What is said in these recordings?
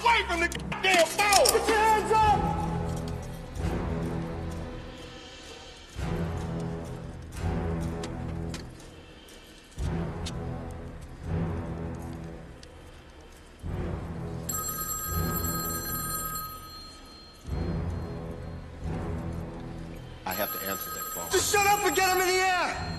away from the damn phone! Put your hands up! I have to answer that phone. Just shut up and get him in the air!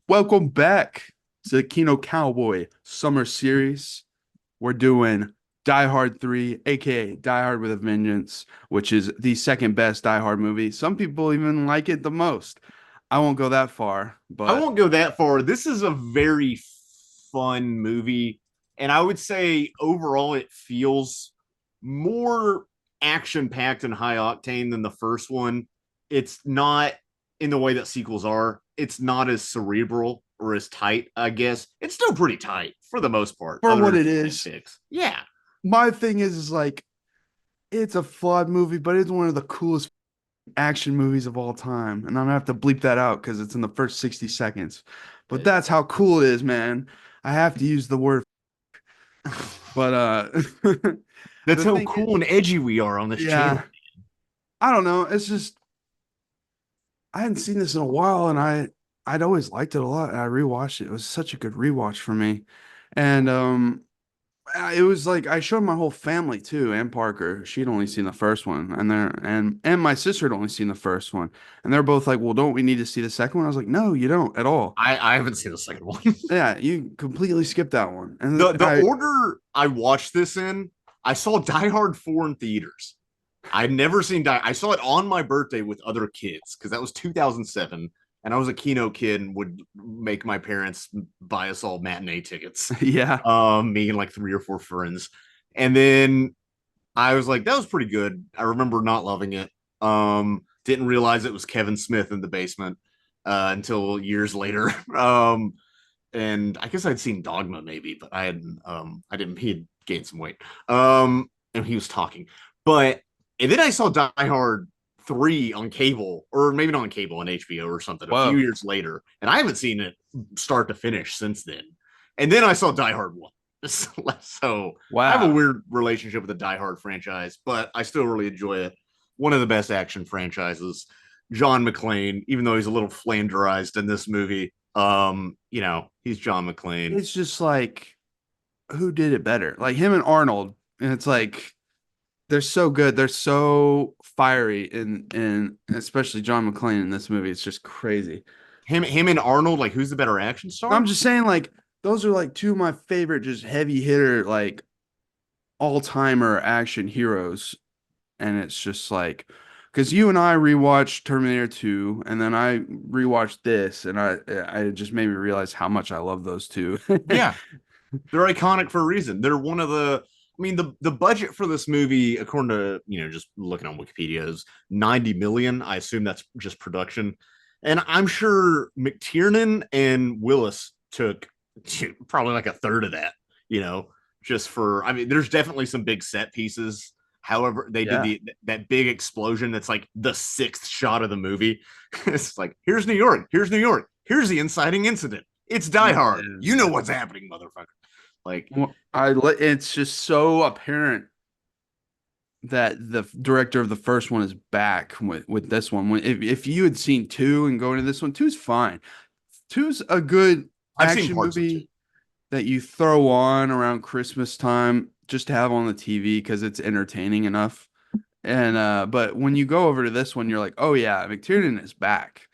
Welcome back to the Kino Cowboy Summer Series. We're doing Die Hard 3, aka Die Hard with a Vengeance, which is the second best Die Hard movie. Some people even like it the most. I won't go that far, but I won't go that far. This is a very fun movie, and I would say overall it feels more action-packed and high octane than the first one. It's not in the way that sequels are. It's not as cerebral or as tight, I guess. It's still pretty tight for the most part. For what it is. Yeah. My thing is like, it's a flawed movie, but it's one of the coolest action movies of all time. And I'm gonna have to bleep that out because it's in the first 60 seconds. But that's how cool it is, man. I have to use the word. But that's how cool and edgy we are on this channel. I don't know. It's just I hadn't seen this in a while, and I'd always liked it a lot. And I rewatched it. It was such a good rewatch for me. And it was like I showed my whole family too, and Parker. She'd only seen the first one, and my sister had only seen the first one, and they're both like, "Well, don't we need to see the second one?" I was like, "No, you don't at all." I haven't seen the second one. Yeah, you completely skipped that one. And the order I watched this in, I saw Die Hard 4 in theaters. I'd never seen I saw it on my birthday with other kids because that was 2007. And I was a Kino kid and would make my parents buy us all matinee tickets. Yeah. Me and like 3 or 4 friends. And then I was like, that was pretty good. I remember not loving it. Didn't realize it was Kevin Smith in the basement until years later. And I guess I'd seen Dogma maybe, but I didn't, he had gained some weight. And he was talking. And then I saw Die Hard 3 on cable, or maybe not on cable, on HBO or something. Whoa. A few years later, and I haven't seen it start to finish since then. And then I saw Die Hard 1. So wow. I have a weird relationship with the Die Hard franchise, but I still really enjoy it. One of the best action franchises. John McClane, even though he's a little flanderized in this movie, he's John McClane. It's just like, who did it better? Like him and Arnold, and it's like they're so good. They're so fiery, and especially John McClane in this movie. It's just crazy. Him and Arnold, like who's the better action star? I'm just saying, like those are like two of my favorite, just heavy hitter, like all timer action heroes. And it's just like, because you and I rewatched Terminator 2, and then I rewatched this, and I just made me realize how much I love those two. Yeah, they're iconic for a reason. They're one of the. I mean, the budget for this movie, according to just looking on Wikipedia, is 90 million. I assume that's just production, and I'm sure McTiernan and Willis took probably like a third of that. Just for. I mean, there's definitely some big set pieces. However, they did that big explosion. That's like the 6th shot of the movie. It's like, here's New York. Here's New York. Here's the inciting incident. It's Die Hard. You know what's happening, motherfucker. Like, it's just so apparent that the director of the first one is back with this one. If you had seen 2 and go into this one, 2's fine. 2's a good action movie that you throw on around Christmas time just to have on the TV because it's entertaining enough. And but when you go over to this one, you're like, oh yeah, McTiernan is back,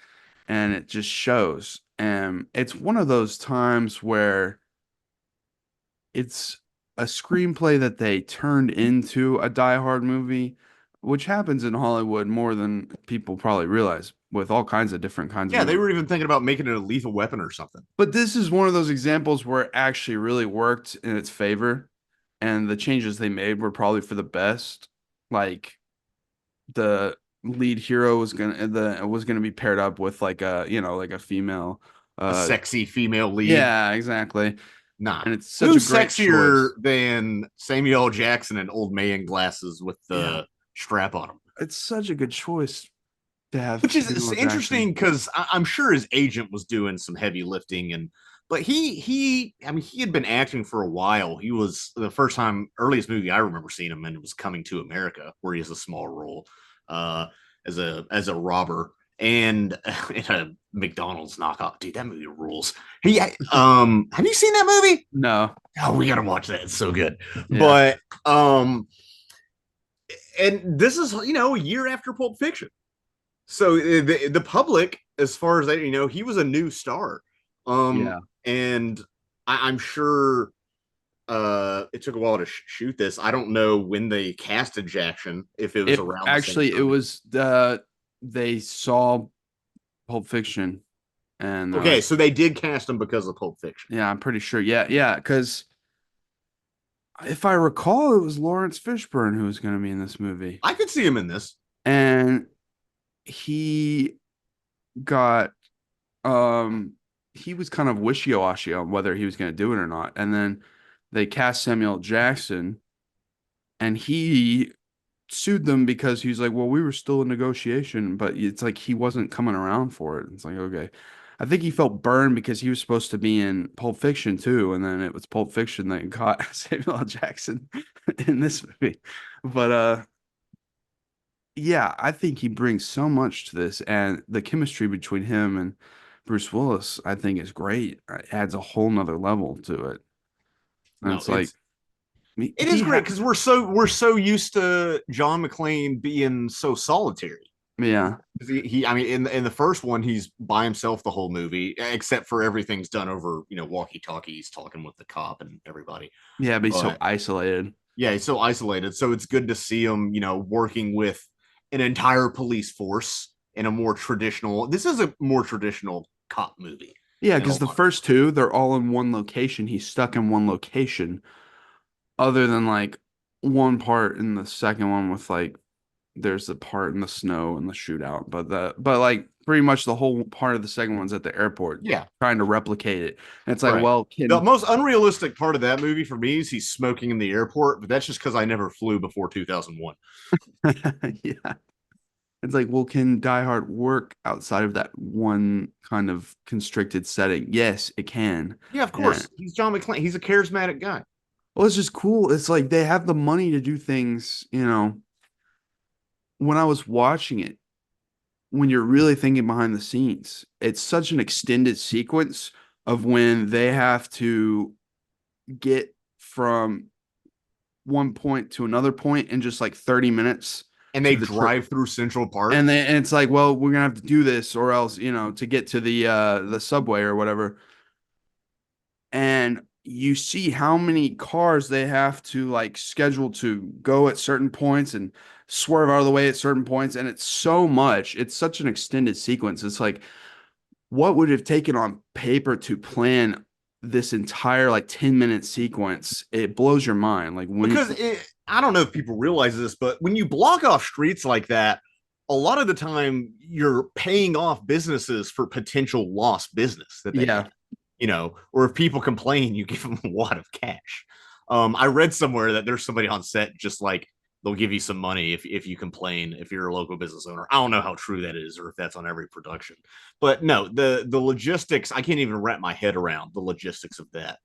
and it just shows. And it's one of those times where it's a screenplay that they turned into a Die Hard movie, which happens in Hollywood more than people probably realize with all kinds of different kinds of they movies. were even thinking about making it a Lethal Weapon or something. But this is one of those examples where it actually really worked in its favor, and the changes they made were probably for the best. Like the lead hero was gonna be paired up with like a like a female, a sexy female lead. Yeah, exactly. Nah. and it's such Who's a great sexier choice. than Samuel L. Jackson in old man glasses with the Yeah, strap on them? it's such a good choice to have Which is Samuel interesting Jackson. because I'm sure his agent was doing some heavy lifting, and but I mean he had been acting for a while. He was the first time earliest movie I remember seeing him in was Coming to America, where he has a small role uh, as a robber and in a McDonald's knockoff. Dude, that movie rules. He have you seen that movie? No, Oh, we gotta watch that. It's so good. yeah, But and this is a year after Pulp Fiction. So the public, as far as I he was a new star, yeah. and I'm sure it took a while to shoot this. I don't know when they casted Jackson, if it was It around the same actually it time. was they saw Pulp Fiction and they're Okay, like, so they did cast him because of Pulp Fiction. yeah, I'm pretty sure. Yeah, yeah, because if I recall, it was Lawrence Fishburne who was going to be in this movie, I could see him in this. and he got um he was kind of wishy-washy on whether he was going to do it or not, and then they cast Samuel Jackson, and he sued them because he's like, well, we were still in negotiation, but it's like he wasn't coming around for it. It's like, okay. I think he felt burned because he was supposed to be in Pulp Fiction too, and then it was Pulp Fiction that got Samuel L. Jackson in this movie. But yeah, I think he brings so much to this, and the chemistry between him and Bruce Willis, I think, is great. It adds a whole nother level to it. And No, it's like it is he great had, because we're so used to John McClane being so solitary. yeah, I mean, in the first one, he's by himself the whole movie, except for everything's done over, walkie talkies, talking with the cop and everybody. yeah, but he's so But isolated. yeah, he's so isolated. So it's good to see him, working with an entire police force in a more traditional. This is a more traditional cop movie. Yeah, In because all the honesty. first two, they're all in one location. He's stuck in one location, other than like one part in the second one with like there's the part in the snow and the shootout. But like pretty much the whole part of the second one's at the airport Yeah, trying to replicate it. And it's like, right. well, The can most unrealistic part of that movie for me is he's smoking in the airport, but that's just because I never flew before 2001. yeah. It's like, well, can Die Hard work outside of that one kind of constricted setting? Yes, it can. Yeah, of And course. He's John McClane. He's a charismatic guy. well, it's just cool. It's like they have the money to do things, when I was watching it, when you're really thinking behind the scenes, it's such an extended sequence of when they have to get from one point to another point in just like 30 minutes And they to the trip. drive through Central Park. And it's like, well, we're gonna have to do this or else, to get to the subway or whatever. And you see how many cars they have to like schedule to go at certain points and swerve out of the way at certain points. And it's so much, it's such an extended sequence. It's like, what would it have taken on paper to plan this entire like 10-minute sequence? It blows your mind. Like when, Because I don't know if people realize this, but when you block off streets like that, a lot of the time you're paying off businesses for potential lost business that they yeah, have, or if people complain, you give them a wad of cash. I read somewhere that there's somebody on set just like they'll give you some money if you complain if you're a local business owner. I don't know how true that is or if that's on every production, but no, the logistics I can't even wrap my head around the logistics of that.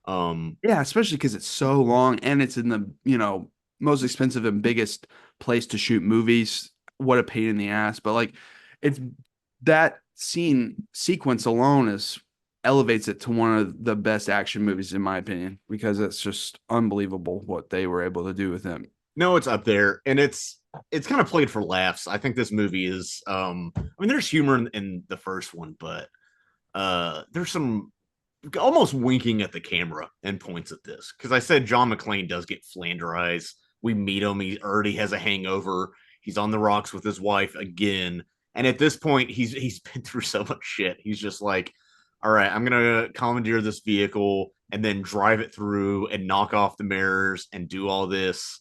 yeah, especially because it's so long and it's in the, most expensive and biggest place to shoot movies. What a pain in the ass. But like it's that scene sequence alone is elevates it to one of the best action movies in my opinion because it's just unbelievable what they were able to do with him. No, it's up there, and it's kind of played for laughs. I think this movie is. I mean, there's humor in the first one, but there's some almost winking at the camera and points at this because I said John McClane does get flanderized. We meet him; he already has a hangover. He's on the rocks with his wife again, and at this point, he's been through so much shit. He's just like, all right, I'm gonna commandeer this vehicle and then drive it through and knock off the mirrors and do all this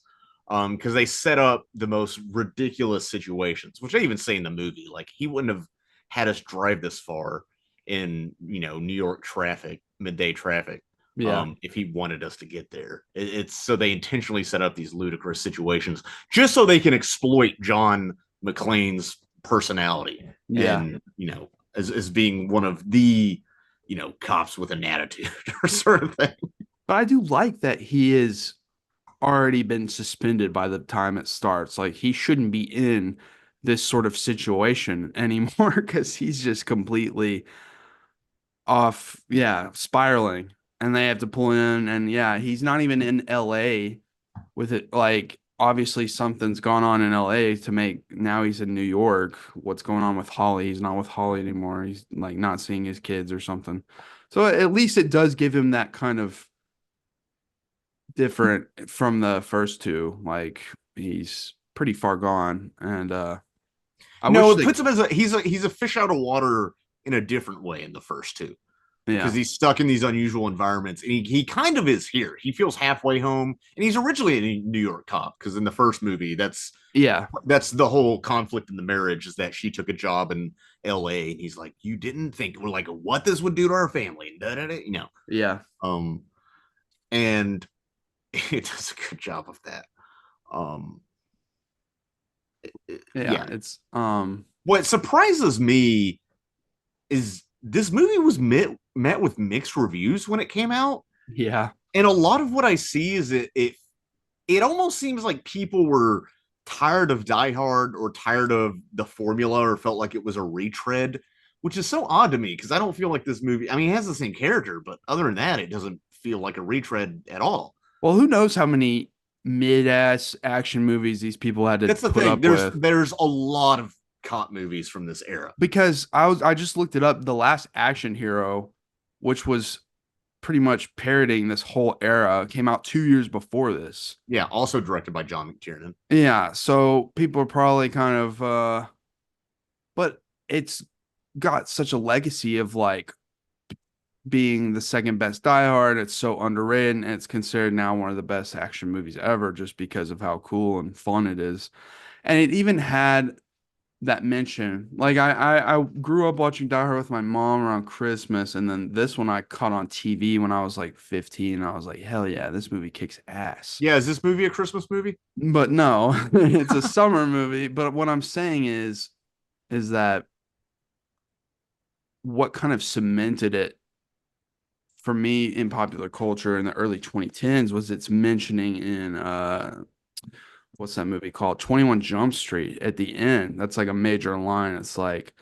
because they set up the most ridiculous situations, which I even say in the movie. Like he wouldn't have had us drive this far in New York traffic, midday traffic. Yeah. If he wanted us to get there. It's so they intentionally set up these ludicrous situations just so they can exploit John McClane's personality Yeah. and, as being one of the, cops with an attitude or sort of thing. But I do like that he is already been suspended by the time it starts. Like he shouldn't be in this sort of situation anymore because he's just completely off, yeah, spiraling. And they have to pull in, and yeah, he's not even in LA with it. Like obviously something's gone on in LA to make now he's in New York. What's going on with Holly? He's not with Holly anymore. He's like not seeing his kids or something. So at least it does give him that kind of different from the first two. Like he's pretty far gone, and I No, wish it they, puts him as he's a fish out of water in a different way in the first two. Because yeah, he's stuck in these unusual environments. And he kind of is here. He feels halfway home. And he's originally a New York cop, because in the first movie, yeah, that's the whole conflict in the marriage, is that she took a job in LA and he's like, you didn't think, we're like, what this would do to our family, da, da, da, yeah, um and it does a good job of that. um yeah. yeah, It's. what surprises me is this movie was met with mixed reviews when it came out, Yeah, and a lot of what I see is it almost seems like people were tired of Die Hard or tired of the formula or felt like it was a retread, which is so odd to me because I don't feel like this movie. I mean, it has the same character, but other than that, it doesn't feel like a retread at all. well, who knows how many mid-ass action movies these people had to That's the put thing. up There's with. there's a lot of cop movies from this era. Because I just looked it up. The last action hero, which was pretty much parodying this whole era, came out 2 years before this. Yeah, also directed by John McTiernan. Yeah, so people are probably kind of but it's got such a legacy of like being the second best Die Hard. It's so underrated, and it's considered now one of the best action movies ever just because of how cool and fun it is. And it even had that mention. Like I grew up watching Die Hard with my mom around Christmas, and then this one I caught on TV when I was like 15. And I was like, hell yeah, this movie kicks ass. Yeah, is this movie a Christmas movie? But no, it's a summer movie. But what I'm saying is that what kind of cemented it for me in popular culture in the early 2010s was its mentioning in what's that movie called? 21 Jump Street at the end. That's like a major line. It's like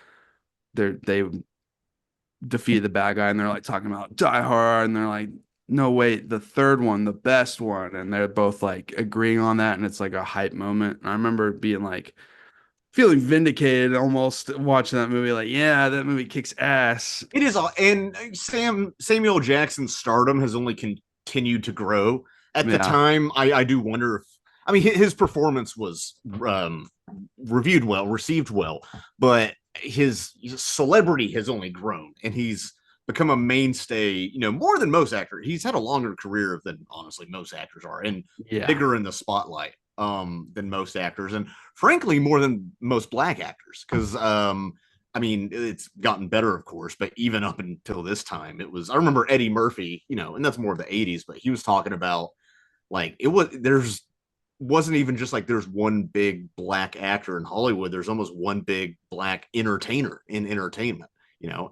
they defeated the bad guy and they're like talking about Die Hard and they're like, no, wait, the third one, the best one. And they're both like agreeing on that. And it's like a hype moment. And I remember being like, feeling vindicated almost watching that movie. Like, yeah, that movie kicks ass. It is, and Samuel Jackson's stardom has only continued to grow. At the Yeah. time, I do wonder if, I mean, his performance was reviewed well, received well, but his celebrity has only grown, and he's become a mainstay. More than most actors. He's had a longer career than honestly most actors are, and Yeah. bigger in the spotlight than most actors, and frankly more than most black actors, because I mean, it's gotten better, of course, but even up until this time, it was. I remember Eddie Murphy, and that's more of the '80s, but he was talking about like there's wasn't even just like there's one big black actor in Hollywood. There's almost one big black entertainer in entertainment,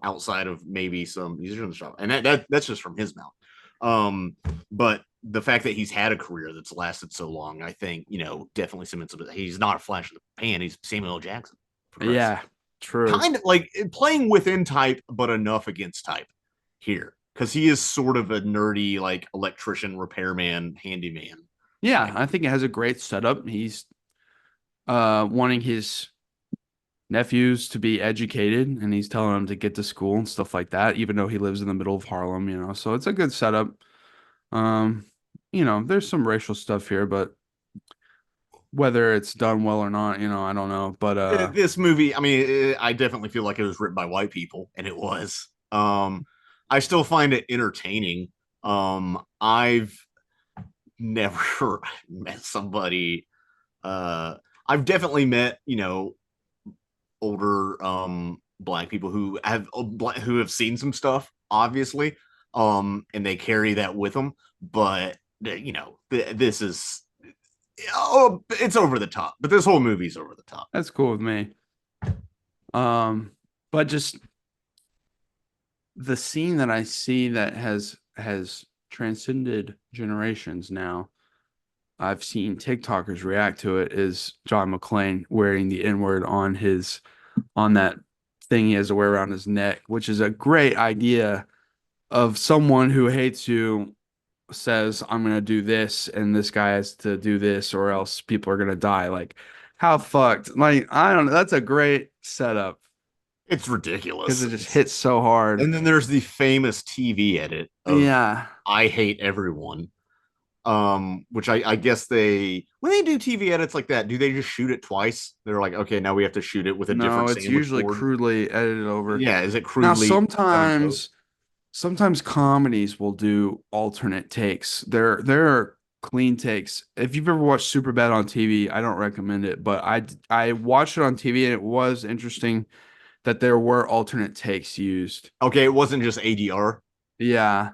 outside of maybe some musicians stuff, and that's just from his mouth. But the fact that he's had a career that's lasted so long, I think, definitely cements him. He's not a flash in the pan. He's Samuel L. Jackson. Yeah. True. Kind of like playing within type, but enough against type here, because he is sort of a nerdy, like electrician, repairman, handyman. Yeah. I think it has a great setup. He's wanting his nephews to be educated and he's telling them to get to school and stuff like that, even though he lives in the middle of Harlem. So it's a good setup. Um, there's some racial stuff here, but whether it's done well or not, I don't know. But This movie, I mean, I definitely feel like it was written by white people, and it was. I still find it entertaining. I've never met somebody. Uh, I've definitely met, older black people who have seen some stuff, obviously. and they carry that with them. But this is it's over the top. But this whole movie's over the top. That's cool with me. But just the scene that I see that has transcended generations now. I've seen TikTokers react to it is John McClane wearing the N-word on that thing he has to wear around his neck, which is a great idea of someone who hates you says, I'm going to do this and this guy has to do this or else people are going to die. Like, how fucked? Like, I don't know. That's a great setup It's ridiculous. because it just hits so hard. And then there's the famous TV edit of Yeah. I Hate Everyone. Which I guess when they do TV edits like that, do they just shoot it twice? They're like, okay, now we have to shoot it with a different. No, it's usually board. crudely edited over. Yeah, is it crudely? Now sometimes comedies will do alternate takes. There are clean takes. If you've ever watched Superbad on TV, I don't recommend it, but I watched it on TV and it was interesting that there were alternate takes used. Okay, it wasn't just ADR. Yeah.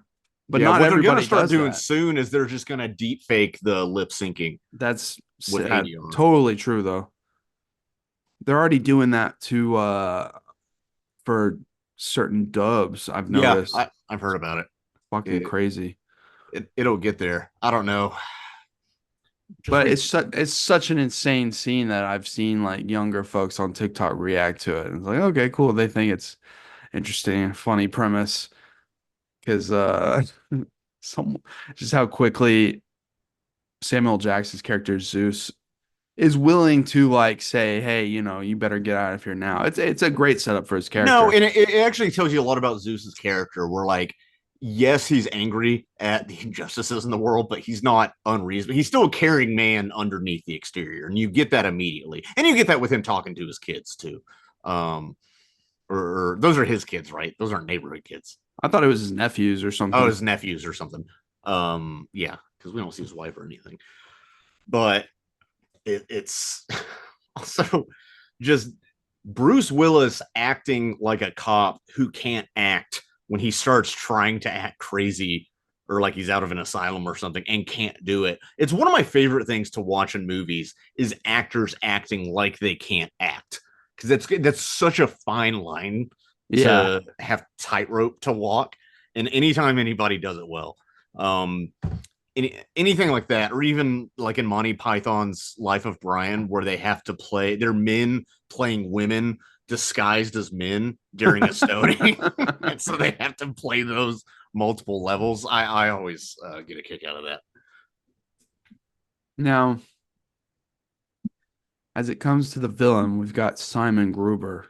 But yeah, not what everybody they're gonna start doing that. soon is they're just gonna deep fake the lip syncing. That's with ADR. Totally true though. They're already doing that for certain dubs. I've noticed. Yeah, I've heard about it. Fucking crazy. It'll get there. I don't know. But it's such an insane scene that I've seen like younger folks on TikTok react to it. And it's like, okay, cool. They think it's interesting, funny premise. Because just how quickly Samuel Jackson's character Zeus is willing to like say, hey, you better get out of here now. It's a great setup for his character. No, and it actually tells you a lot about Zeus's character. Where like, yes, he's angry at the injustices in the world, but he's not unreasonable. He's still a caring man underneath the exterior, and you get that immediately. And you get that with him talking to his kids too. Or those are his kids, right? Those aren't neighborhood kids. I thought it was his nephews or something. Oh, his nephews or something. Yeah, because we don't see his wife or anything. But it's also just Bruce Willis acting like a cop who can't act when he starts trying to act crazy or like he's out of an asylum or something and can't do it. It's one of my favorite things to watch in movies is actors acting like they can't act, because that's such a fine line to have tightrope to walk. And anytime anybody does it well, anything like that, or even like in Monty Python's Life of Brian, where they have to they're men playing women disguised as men during a stoning, and so they have to play those multiple levels. I always get a kick out of that. Now, as it comes to the villain, we've got Simon Gruber.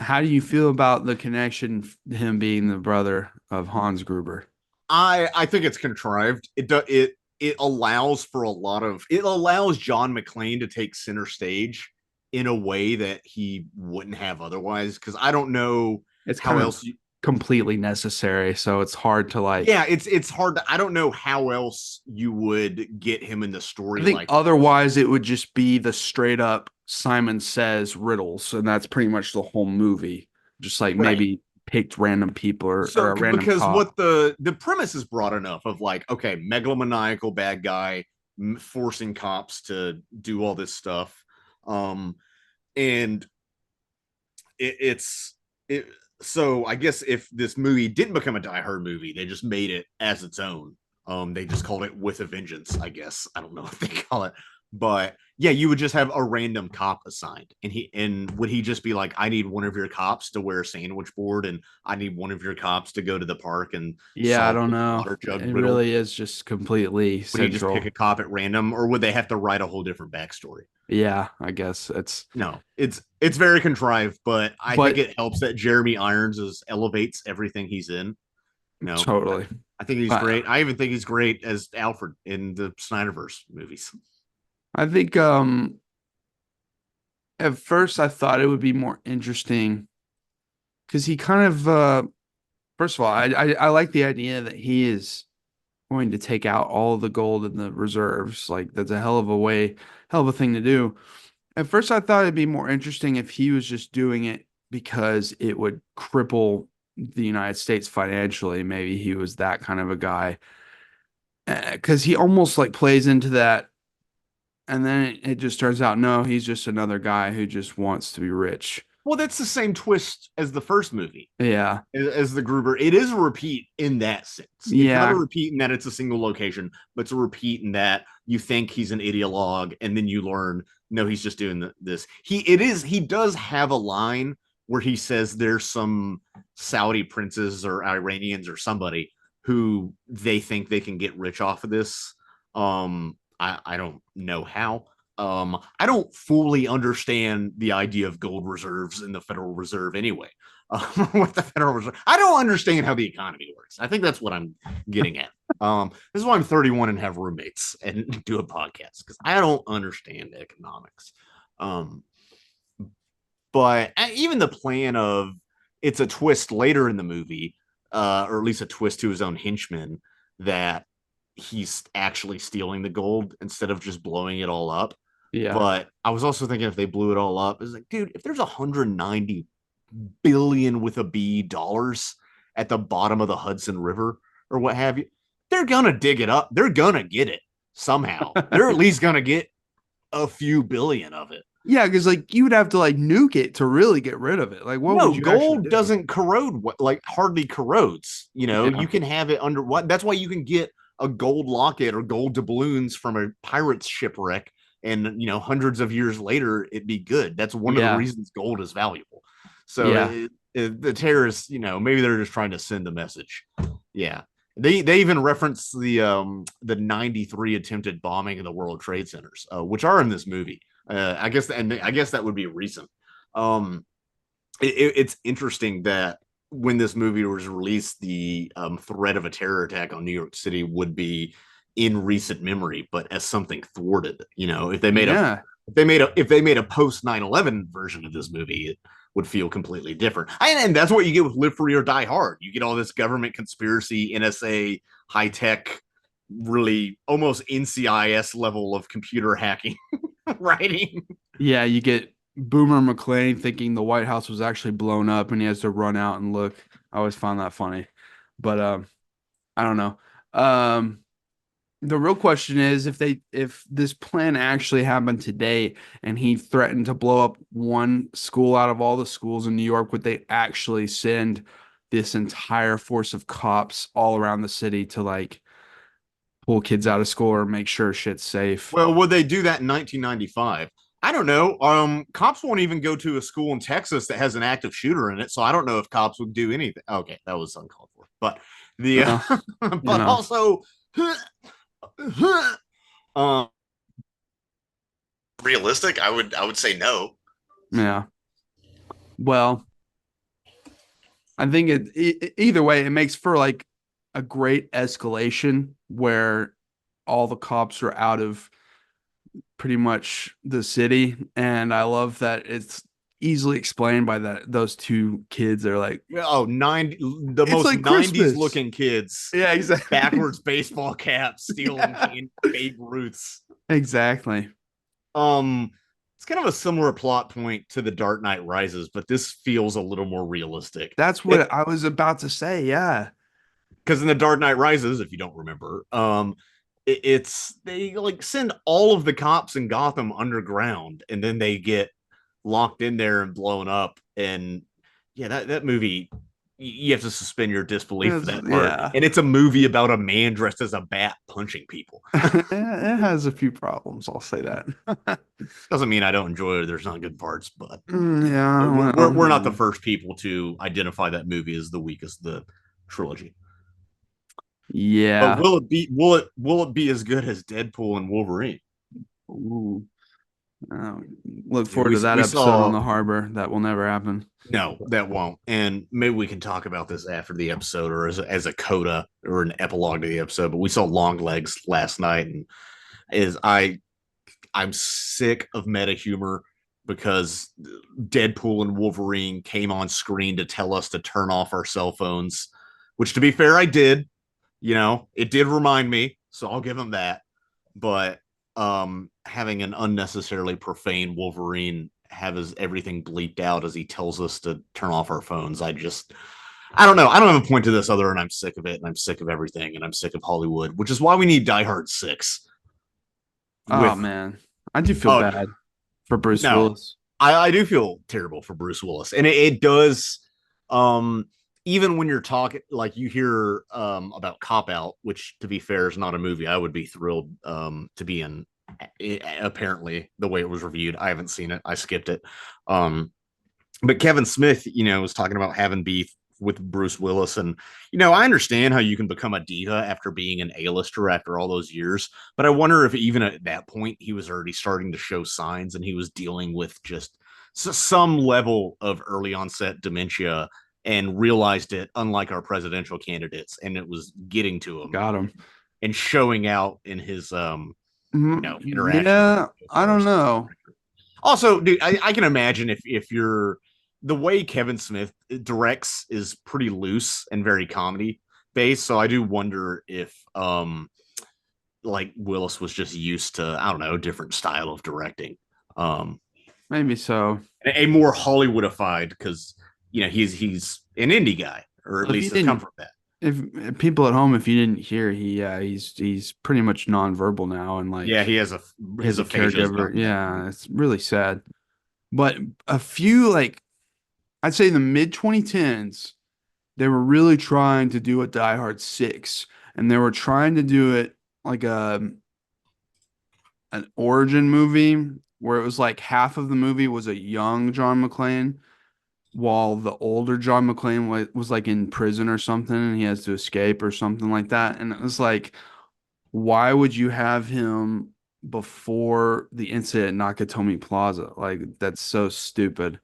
How do you feel about the connection, him being the brother of Hans Gruber? I think it's contrived. It allows for it allows John McClane to take center stage in a way that he wouldn't have otherwise. Because I don't know how else completely necessary. So it's hard to like. Yeah, it's hard. I don't know how else you would get him in the story. I think otherwise it would just be the straight up Simon Says riddles, and that's pretty much the whole movie. Just like maybe picked random people or a random because cop. What the premise is broad enough of like, okay, megalomaniacal bad guy forcing cops to do all this stuff, and so I guess if this movie didn't become a Die Hard movie, they just made it as its own. They just called it With a Vengeance, I guess. I don't know what they call it. But yeah, you would just have a random cop assigned. And would he just be like, I need one of your cops to wear a sandwich board, and I need one of your cops to go to the park and I don't know. It really is just completely would central. He just pick a cop at random, or would they have to write a whole different backstory? Yeah, I guess it's very contrived, but I think it helps that Jeremy Irons elevates everything he's in. No, totally. I think he's great. I even think he's great as Alfred in the Snyderverse movies. I think at first I thought it would be more interesting because he kind of first of all, I like the idea that he is going to take out all the gold in the reserves. Like that's a hell of a thing to do. At first I thought it'd be more interesting if he was just doing it because it would cripple the United States financially. Maybe he was that kind of a guy, because he almost like plays into that, and then it just turns out no, he's just another guy who just wants to be rich. Well, that's the same twist as the first movie. Yeah, As the Gruber, it is a repeat in that sense. It's not a yeah, repeat in that it's a single location, but it's a repeat in that you think he's an ideologue, and then you learn no, he's just doing this. He does have a line where he says there's some Saudi princes or Iranians or somebody who they think they can get rich off of this. I don't know how. I don't fully understand the idea of gold reserves in the Federal Reserve anyway. What the Federal Reserve, I don't understand how the economy works. I think that's what I'm getting at. This is why I'm 31 and have roommates and do a podcast, because I don't understand economics. But even the plan of it's a twist later in the movie, or at least a twist to his own henchmen, that he's actually stealing the gold instead of just blowing it all up. yeah, But I was also thinking if they blew it all up, it's like, dude, if there's 190 billion with a B dollars at the bottom of the Hudson River or what have you, they're gonna dig it up. They're gonna get it somehow. They're at least gonna get a few billion of it. yeah. Because like you would have to like nuke it to really get rid of it. Like, what No, would you actually gold do? doesn't corrode, like hardly corrodes. You know, Yeah, you can have it under what, that's why you can get a gold locket or gold doubloons from a pirate's shipwreck, and hundreds of years later it'd be good. That's one of the yeah, reasons gold is valuable. So yeah. the terrorists, maybe they're just trying to send a message. Yeah. They even reference the 93 attempted bombing of the World Trade Centers, which are in this movie. I guess that would be recent. Um, it's interesting that when this movie was released, the threat of a terror attack on New York City would be in recent memory, but as something thwarted. If they made Yeah. if they made a post 9/11 version of this movie, it would feel completely different. And that's what you get with Live Free or Die Hard. You get all this government conspiracy, NSA, high tech, really almost NCIS level of computer hacking writing. Yeah, you get Boomer McClane thinking the White House was actually blown up and he has to run out and look. I always found that funny. But I don't know. Um the real question is if this plan actually happened today and he threatened to blow up one school out of all the schools in New York, would they actually send this entire force of cops all around the city to like pull kids out of school or make sure shit's safe? Well, would they do that in 1995? I don't know. Cops won't even go to a school in Texas that has an active shooter in it, so I don't know if cops would do anything. Okay, that was uncalled for. But the Well, you but know, also um realistic, I would say no. yeah. Well, I think either way, it makes for like a great escalation where all the cops are out of pretty much the city, and I love that it's easily explained by that those two kids. They're like, Oh, 90, the it's most like 90s Christmas. looking kids, Yeah, exactly. backwards baseball caps, stealing Yeah, Babe Ruths. exactly. It's kind of a similar plot point to The Dark Knight Rises, but this feels a little more realistic. That's what I was about to say. Yeah, Because in The Dark Knight Rises, if you don't remember, it's they like send all of the cops in Gotham underground, and then they get locked in there and blown up. And yeah, that movie, you have to suspend your disbelief for that part. yeah. And it's a movie about a man dressed as a bat punching people. It has a few problems. I'll say that. Doesn't mean I don't enjoy it. There's not good parts, but Yeah, we're not the well, first people to identify that movie as the weakest of the trilogy. But yeah. will it be as good as Deadpool and Wolverine? Ooh. Look Yeah, forward we to that we episode on saw the harbor. That will never happen. no, that won't. And maybe we can talk about this after the episode or as a coda or an epilogue to the episode. But we saw Longlegs last night, and is I'm sick of meta humor because Deadpool and Wolverine came on screen to tell us to turn off our cell phones, which to be fair, I did. It did remind me, so I'll give them that. But having an unnecessarily profane Wolverine have his everything bleeped out as he tells us to turn off our phones, I don't know. I don't have a point to this other than I'm sick of it and I'm sick of everything and I'm sick of Hollywood, which is why we need Die Hard 6 Oh with man, I do feel oh bad for Bruce no, Willis. I do feel terrible for Bruce Willis. And it does um even when you're talking like you hear about Cop Out, which to be fair is not a movie I would be thrilled to be in apparently the way it was reviewed. I haven't seen it. I skipped it. Um but Kevin Smith, was talking about having beef with Bruce Willis. And, I understand how you can become a diva after being an A-lister after all those years. But I wonder if even at that point, he was already starting to show signs and he was dealing with just some level of early onset dementia and realized it, unlike our presidential candidates. And it was getting to him Got him. and showing out in his, interactions with Yeah, I don't stars. know. Also, dude, I can imagine if you're the way Kevin Smith directs is pretty loose and very comedy based. So I do wonder if like Willis was just used to, I don't know, a different style of directing. Um Maybe so. a more Hollywoodified because he's an indie guy, or at If you least has come didn't, from that. if people at home, if you didn't hear, he's pretty much nonverbal now, and Yeah, like he has he's his a aphasia has caregiver. gotten bad. Yeah, it's really sad. But a few like I'd say the mid 2010s, they were really trying to do a Die Hard 6, and they were trying to do it like an origin movie where it was like half of the movie was a young John McClane while the older John McClane was like in prison or something and he has to escape or something like that. And it was like, why would you have him before the incident at Nakatomi Plaza? Like, that's so stupid.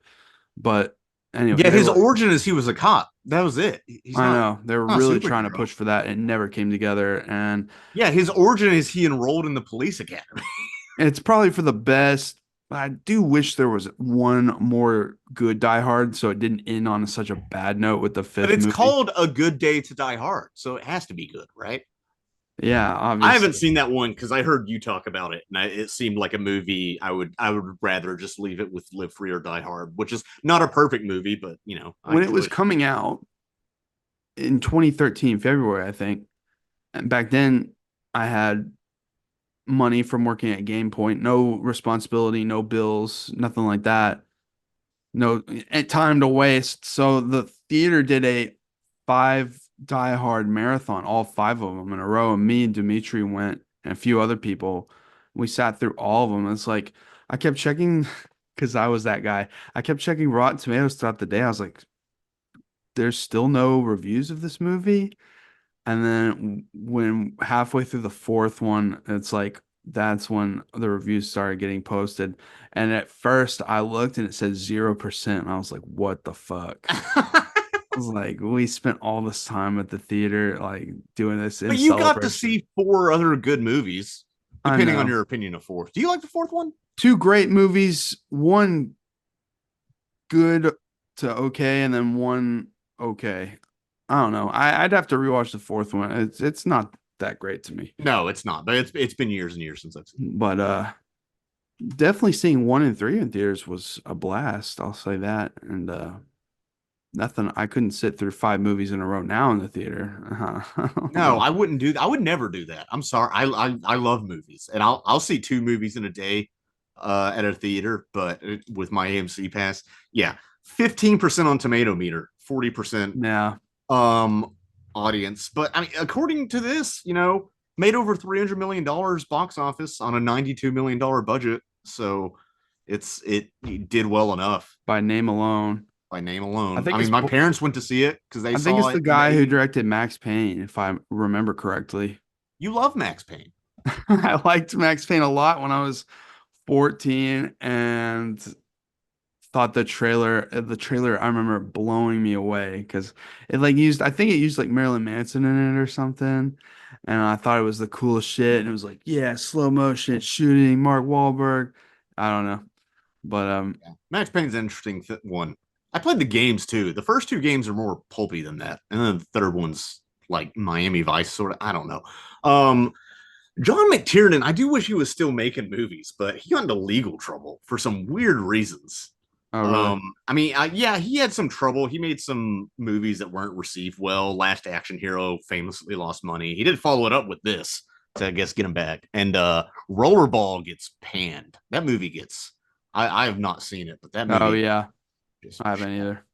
But anyway, Yeah, they his were, origin is he was a cop. That was it. He's I not know, they were not a really trying to superhero. push for that. It never came together. And Yeah, his origin is he enrolled in the police academy. it's probably for the best. But I do wish there was one more good Die Hard so it didn't end on such a bad note with the But fifth it's movie. called A Good Day to Die Hard, so it has to be good, right? Yeah, I haven't obviously. seen that one because I heard you talk about it, and it seemed like a movie I would rather just leave it with Live Free or Die Hard, which is not a perfect movie, but I When it was enjoyed it. coming out in 2013, February, I think, and back then I had money from working at Game Point, no responsibility, no bills, nothing like that, no time to waste. So the theater did a five Die Hard marathon, all five of them in a row. And me and Dimitri went, and a few other people. We sat through all of them. It's like I kept checking because I was that guy. I kept checking Rotten Tomatoes throughout the day. I was like, there's still no reviews of this movie. And then when halfway through the fourth one, it's like that's when the reviews started getting posted. And at first I looked and it said 0%. And I was like, what the fuck? I was like, we spent all this time at the theater, like doing this in But you got to celebration. see four other good movies, I depending on know. your opinion of fourth. Do you like the fourth one? Two great movies, one good to okay, and then one okay. I don't know. I'd have to rewatch the fourth one. It's not that great to me. No, it's not. But it's been years and years since I've seen But definitely seeing one and three in theaters was a blast. I'll say that. And nothing. I couldn't sit through five movies in a row now in the theater. it. No, I wouldn't do that. I would never do that. I'm sorry. I love movies, and I'll see two movies in a day at a theater. But with my AMC pass, yeah, 15% on Tomato Meter, 40% Yeah, um audience. But I mean, according to this, made over $300 million box office on a $92 million budget. So it did well enough by name alone. by name I alone. I think mean, it's my parents went to see it because they I think saw it's the it in the guy who 80s. directed Max Payne, if I remember correctly. You love Max Payne. I liked Max Payne a lot when I was 14 and thought the trailer I remember blowing me away because it like used I think it used like Marilyn Manson in it or something. And I thought it was the coolest shit. And it was like, yeah, slow motion shooting, Mark Wahlberg. I don't know. But Yeah. Max Payne's an interesting one. I played the games too. The first two games are more pulpy than that, and then the third one's like Miami Vice sort of. I don't know. Um, John McTiernan, I do wish he was still making movies, but he got into legal trouble for some weird reasons. Oh, really? I mean, yeah, he had some trouble. He made some movies that weren't received well. Last Action Hero famously lost money. He did follow it up with this to, I guess, get him back. And Rollerball gets panned. That movie gets. I have not seen it, but that Oh, movie yeah. just. I haven't either.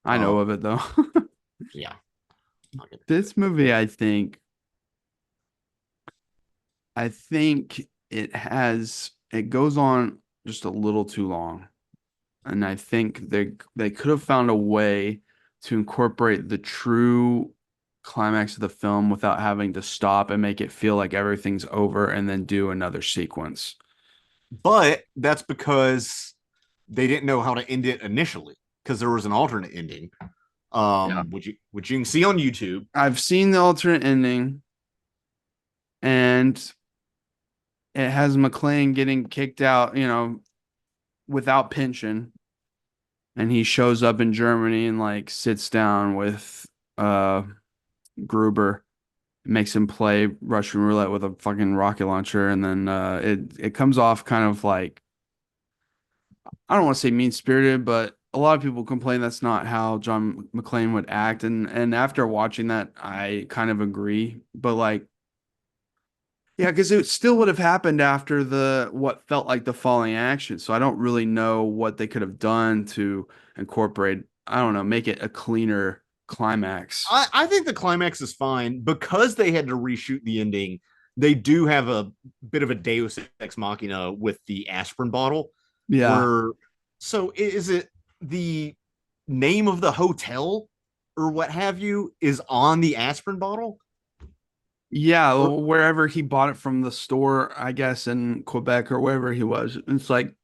I Um, know of it though. yeah, not gonna do it. This movie, I think it goes on just a little too long. And I think they could have found a way to incorporate the true climax of the film without having to stop and make it feel like everything's over and then do another sequence. But that's because they didn't know how to end it initially because there was an alternate ending. Yeah. Which you can see on YouTube. I've seen the alternate ending, and it has McClane getting kicked out, without pension, and he shows up in Germany and like sits down with uh Gruber, makes him play Russian roulette with a fucking rocket launcher, and then it comes off kind of like, I don't want to say mean spirited, but a lot of people complain that's not how John McClane would act, and after watching that, I kind of agree, but like. Yeah, because it still would have happened after the what felt like the falling action. So I don't really know what they could have done to incorporate, I don't know, make it a cleaner climax. I think the climax is fine because they had to reshoot the ending. They do have a bit of a Deus ex machina with the aspirin bottle. Yeah. Where so is it the name of the hotel or what have you is on the aspirin bottle? Yeah, Or wherever he bought it from the store, I guess in Quebec or wherever he was. It's like,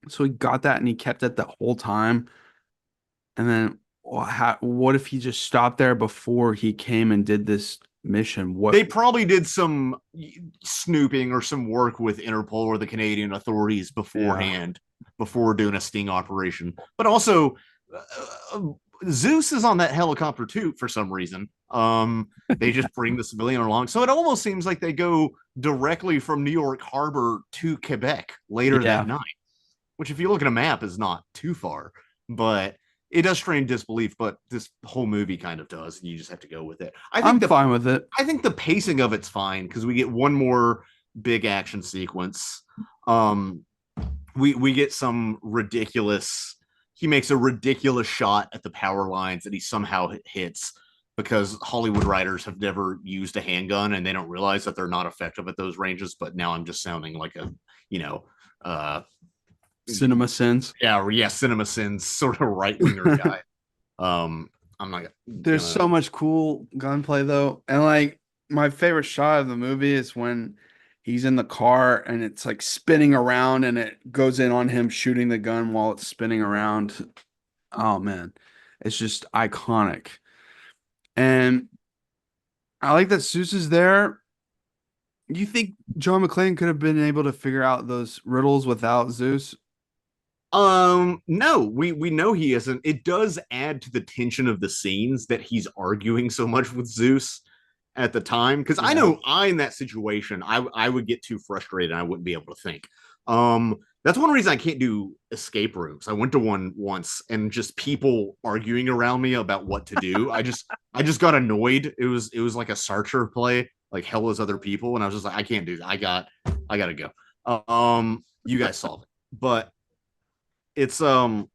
so he got that and he kept it the whole time. And then what if he just stopped there before he came and did this mission? they probably did some snooping or some work with Interpol or the Canadian authorities Yeah. beforehand before doing a sting operation. But also, uh, Zeus is on that helicopter too for some reason. They just bring the civilian along, so it almost seems like they go directly from New York Harbor to Quebec later that Yeah. night. Which, if you look at a map, is not too far, but it does strain disbelief. But this whole movie kind of does, and you just have to go with it. I'm fine with it. I think the pacing of it's fine because we get one more big action sequence. Um, we get some ridiculous. He makes a ridiculous shot at the power lines that he somehow hits because Hollywood writers have never used a handgun and they don't realize that they're not effective at those ranges. But now I'm just sounding like a you know uh Cinema sins. yeah cinema sins sort of right winger guy. Um, I'm not There's gonna. so much cool gunplay though. And like my favorite shot of the movie is when he's in the car and it's like spinning around and it goes in on him shooting the gun while it's spinning around. Oh man, it's just iconic. And I like that Seuss is there. You think John McClane could have been able to figure out those riddles without Zeus? No, we know he isn't. It does add to the tension of the scenes that he's arguing so much with Zeus at the time. Because I Yeah. know in that situation, I would get too frustrated and I wouldn't be able to think. That's one reason I can't do escape rooms. I went to one once and just people arguing around me about what to do. I just got annoyed. It was like a Sartre play, like hell is other people, and I was just like, I can't do that. I gotta go. You guys solve it. But it's no,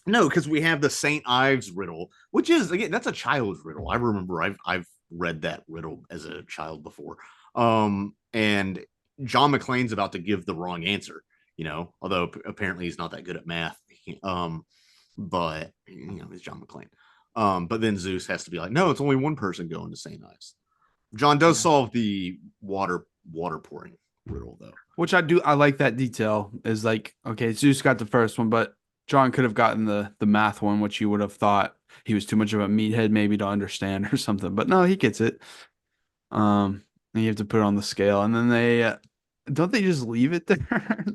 because we have the Saint Ives riddle, which is again that's a child's riddle. I remember I've read that riddle as a child before. And John McClane's about to give the wrong answer, although apparently he's not that good at math. But he's John McClane. But then Zeus has to be like, no, it's only one person going to Saint Ives. John does Yeah. solve the water pouring riddle though. Which I like that detail is like, okay, Zeus got the first one, but John could have gotten the math one, which you would have thought he was too much of a meathead maybe to understand or something. But no, he gets it. And you have to put it on the scale, and then they don't they just leave it there,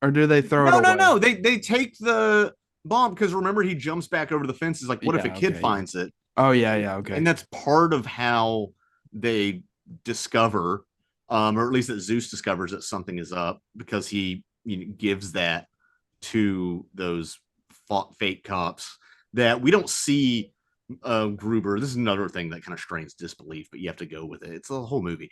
or do they throw it No, no, away? no. They take the bomb because remember he jumps back over the fence. Is like, what if a Yeah, kid okay, yeah. finds it? Oh yeah, yeah, okay. And that's part of how they discover, or at least that Zeus discovers that something is up because he gives that to those fake cops that we don't see. Gruber, this is another thing that kind of strains disbelief, but you have to go with it. It's a whole movie.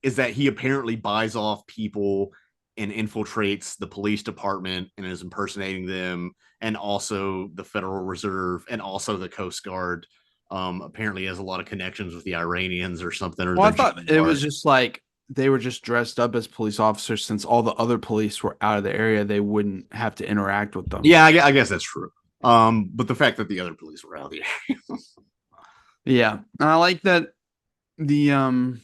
Is that he apparently buys off people and infiltrates the police department and is impersonating them, and also the Federal Reserve and also the Coast Guard. Apparently has a lot of connections with the Iranians or something. Or Well, I thought it was just like they were just dressed up as police officers since all the other police were out of the area. They wouldn't have to interact with them. Yeah, I guess that's true. But the fact that the other police were out of the area. Yeah. And I like that the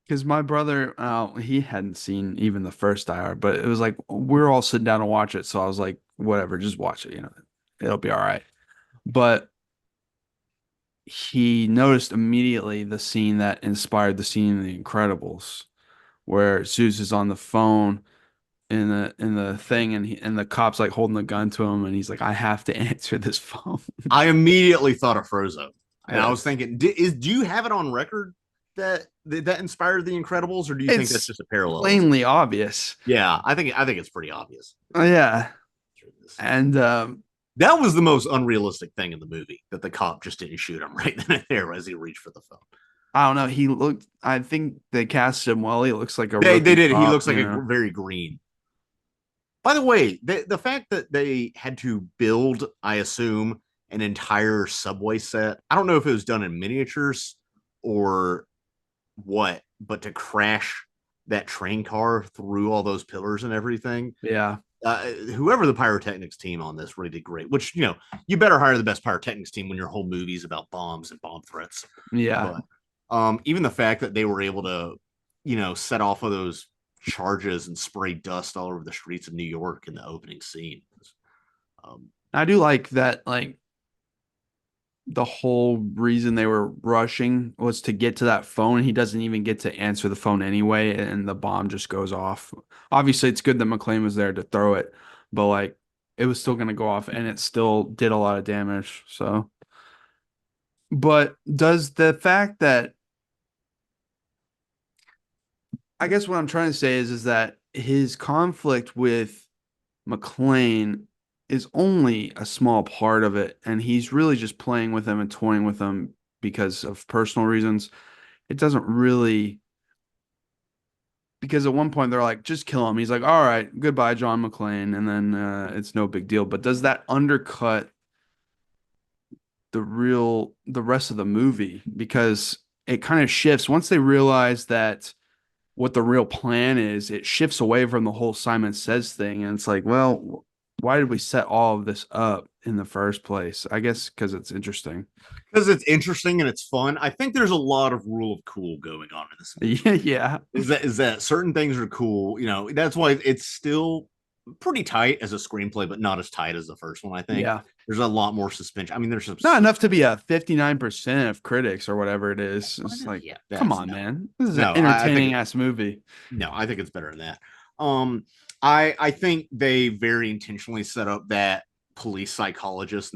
because my brother, he hadn't seen even the first IR, but it was like we're all sitting down to watch it. So I was like, whatever, just watch it. It'll be all right. But he noticed immediately the scene that inspired the scene in The Incredibles, where Zeus is on the phone in the thing, and the cop's like holding the gun to him, and he's like, I have to answer this phone. I immediately thought of Frozone, and Yeah. I was thinking, do you have it on record that inspired The Incredibles, or do you think that's just a parallel? Plainly obvious. Yeah, I think it's pretty obvious. Yeah, and that was the most unrealistic thing in the movie, that the cop just didn't shoot him right then and there as he reached for the phone. I don't know. He looked. I think they cast him well. He looks like a. They did. Cop, he looks like a very green. By the way, the fact that they had to build, I assume, an entire subway set. I don't know if it was done in miniatures or what, but to crash that train car through all those pillars and everything. Yeah. Whoever the pyrotechnics team on this really did great, which, you better hire the best pyrotechnics team when your whole movie is about bombs and bomb threats. Yeah. But, even the fact that they were able to, set off of those charges and spray dust all over the streets of New York in the opening scene. I do like that, like, the whole reason they were rushing was to get to that phone. He doesn't even get to answer the phone anyway, and the bomb just goes off. Obviously, it's good that McClane was there to throw it, but like it was still going to go off, and it still did a lot of damage. So, but does the fact that I guess what I'm trying to say is that his conflict with McClane is only a small part of it, and he's really just playing with him and toying with him because of personal reasons. It doesn't really, because at one point they're like, just kill him. He's like, all right, goodbye, John McClane, and then it's no big deal. But does that undercut the rest of the movie? Because it kind of shifts once they realize that what the real plan is. It shifts away from the whole Simon Says thing, and it's like, well, why did we set all of this up in the first place? I guess because it's interesting. Because it's interesting and it's fun. I think there's a lot of rule of cool going on in this movie. Yeah. Is that certain things are cool. That's why it's still pretty tight as a screenplay, but not as tight as the first one, I think. Yeah. There's a lot more suspension. I mean, there's not enough to be a 59% of critics or whatever it is. It's like, yeah, come on, man. This is an entertaining ass movie. No, I think it's better than that. I think they very intentionally set up that police psychologist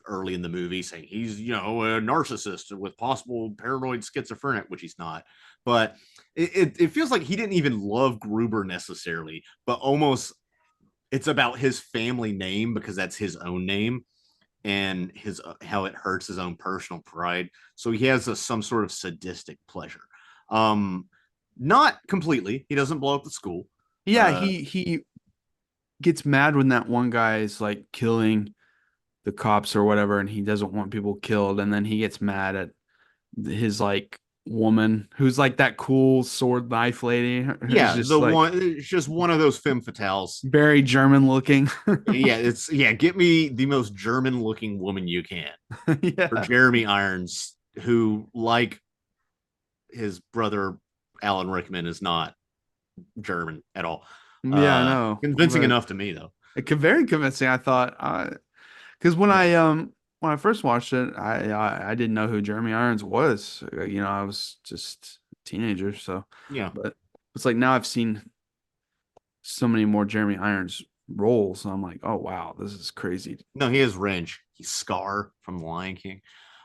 early in the movie, saying he's a narcissist with possible paranoid schizophrenic, which he's not. But it feels like he didn't even love Gruber necessarily, but almost it's about his family name because that's his own name and how it hurts his own personal pride. So he has some sort of sadistic pleasure. Not completely. He doesn't blow up the school. Yeah, he gets mad when that one guy is like killing the cops or whatever, and he doesn't want people killed, and then he gets mad at his like woman who's like that cool sword knife lady. Yeah, it's just one of those femme fatales. Very German looking. Get me the most German looking woman you can. Yeah. For Jeremy Irons, who, like his brother Alan Rickman, is not German at all. Yeah, I know. Convincing enough to me, though. Very convincing. I thought, because when I first watched it, I didn't know who Jeremy Irons was. I was just a teenager, so yeah. But it's like now I've seen so many more Jeremy Irons roles, and I'm like, oh wow, this is crazy. No, he has range. He's Scar from The Lion King.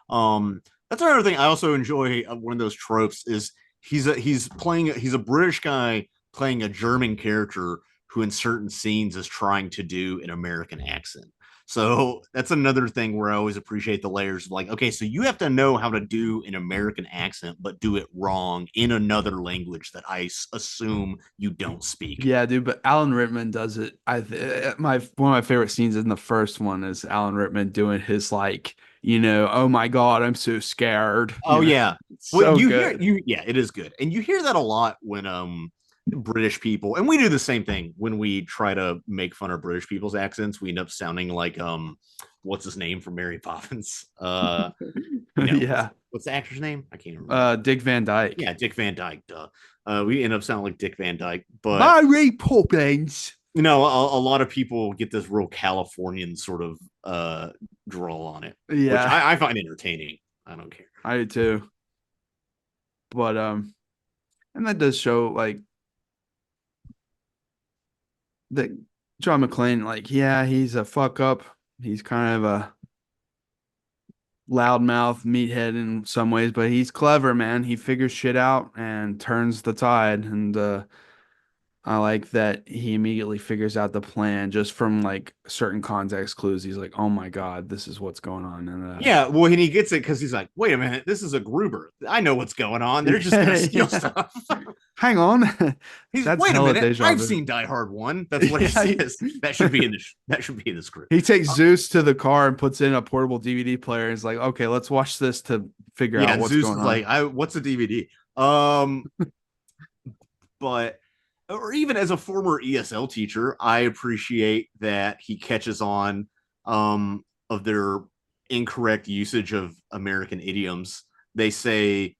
That's another thing I also enjoy. One of those tropes is he's a British guy playing a German character who in certain scenes is trying to do an American accent. So that's another thing where I always appreciate the layers of like, okay, so you have to know how to do an American accent, but do it wrong in another language that I assume you don't speak. Yeah, dude, but Alan Rickman does it. My one of my favorite scenes in the first one is Alan Rickman doing his like, oh my God, I'm so scared. Oh yeah. It's Well, so you hear good. yeah, it is good. And you hear that a lot when British people, and we do the same thing when we try to make fun of British people's accents, we end up sounding like what's his name from Mary Poppins? Yeah. What's the actor's name? I can't remember. Dick Van Dyke. Yeah, Dick Van Dyke, duh. We end up sounding like Dick Van Dyke, but Mary Poppins. a lot of people get this real Californian sort of drawl on it, which Yeah, I find entertaining. I don't care. I do too. But and that does show like that John McClane, like, yeah, he's a fuck up. He's kind of a loudmouth meathead in some ways, but he's clever, man. He figures shit out and turns the tide. And I like that he immediately figures out the plan just from like certain context clues. He's like, oh my God, this is what's going on. And Yeah, well, and he gets it because he's like, wait a minute, this is a Gruber. I know what's going on. They're just gonna steal yeah. stuff. Hang on. He's That's wait a hella minute, deja I've vu. seen Die Hard 1. That's what Yeah, it says. That should be in the script. he takes Zeus to the car and puts in a portable DVD player. And is like, okay, let's watch this to figure out Yeah, what's Zeus going is on. like, what's a DVD? But or even as a former ESL teacher, I appreciate that he catches on of their incorrect usage of American idioms. They say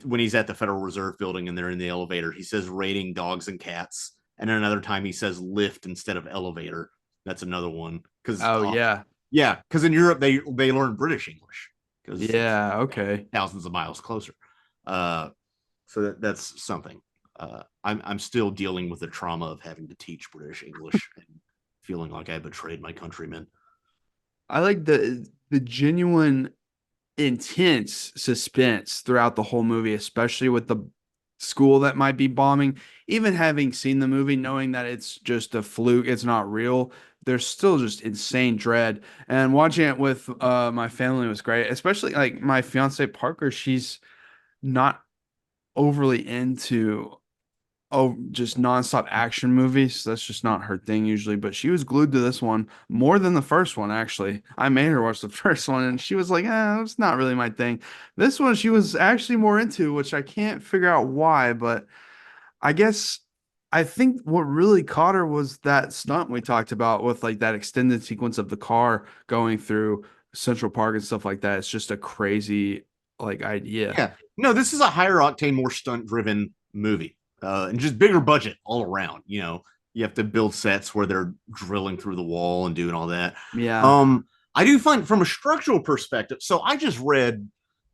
when he's at the Federal Reserve building and they're in the elevator, he says raiding dogs and cats, and then another time he says lift instead of elevator. That's another one because Oh yeah. yeah, because in Europe they learn British English because Yeah, okay. thousands of miles closer. So that's something. I'm still dealing with the trauma of having to teach British English and feeling like I betrayed my countrymen. I like the genuine intense suspense throughout the whole movie, especially with the school that might be bombing. Even having seen the movie, knowing that it's just a fluke, it's not real, there's still just insane dread. And watching it with my family was great, especially like my fiance Parker. She's not overly into just nonstop action movies. That's just not her thing usually, but she was glued to this one more than the first one, actually. I made her watch the first one and she was like, it's not really my thing. This one she was actually more into, which I can't figure out why, but I guess I think what really caught her was that stunt we talked about with like that extended sequence of the car going through Central Park and stuff like that. It's just a crazy like idea. Yeah, no, this is a higher octane, more stunt driven movie, and just bigger budget all around. You have to build sets where they're drilling through the wall and doing all that. Yeah. I do find from a structural perspective. So I just read,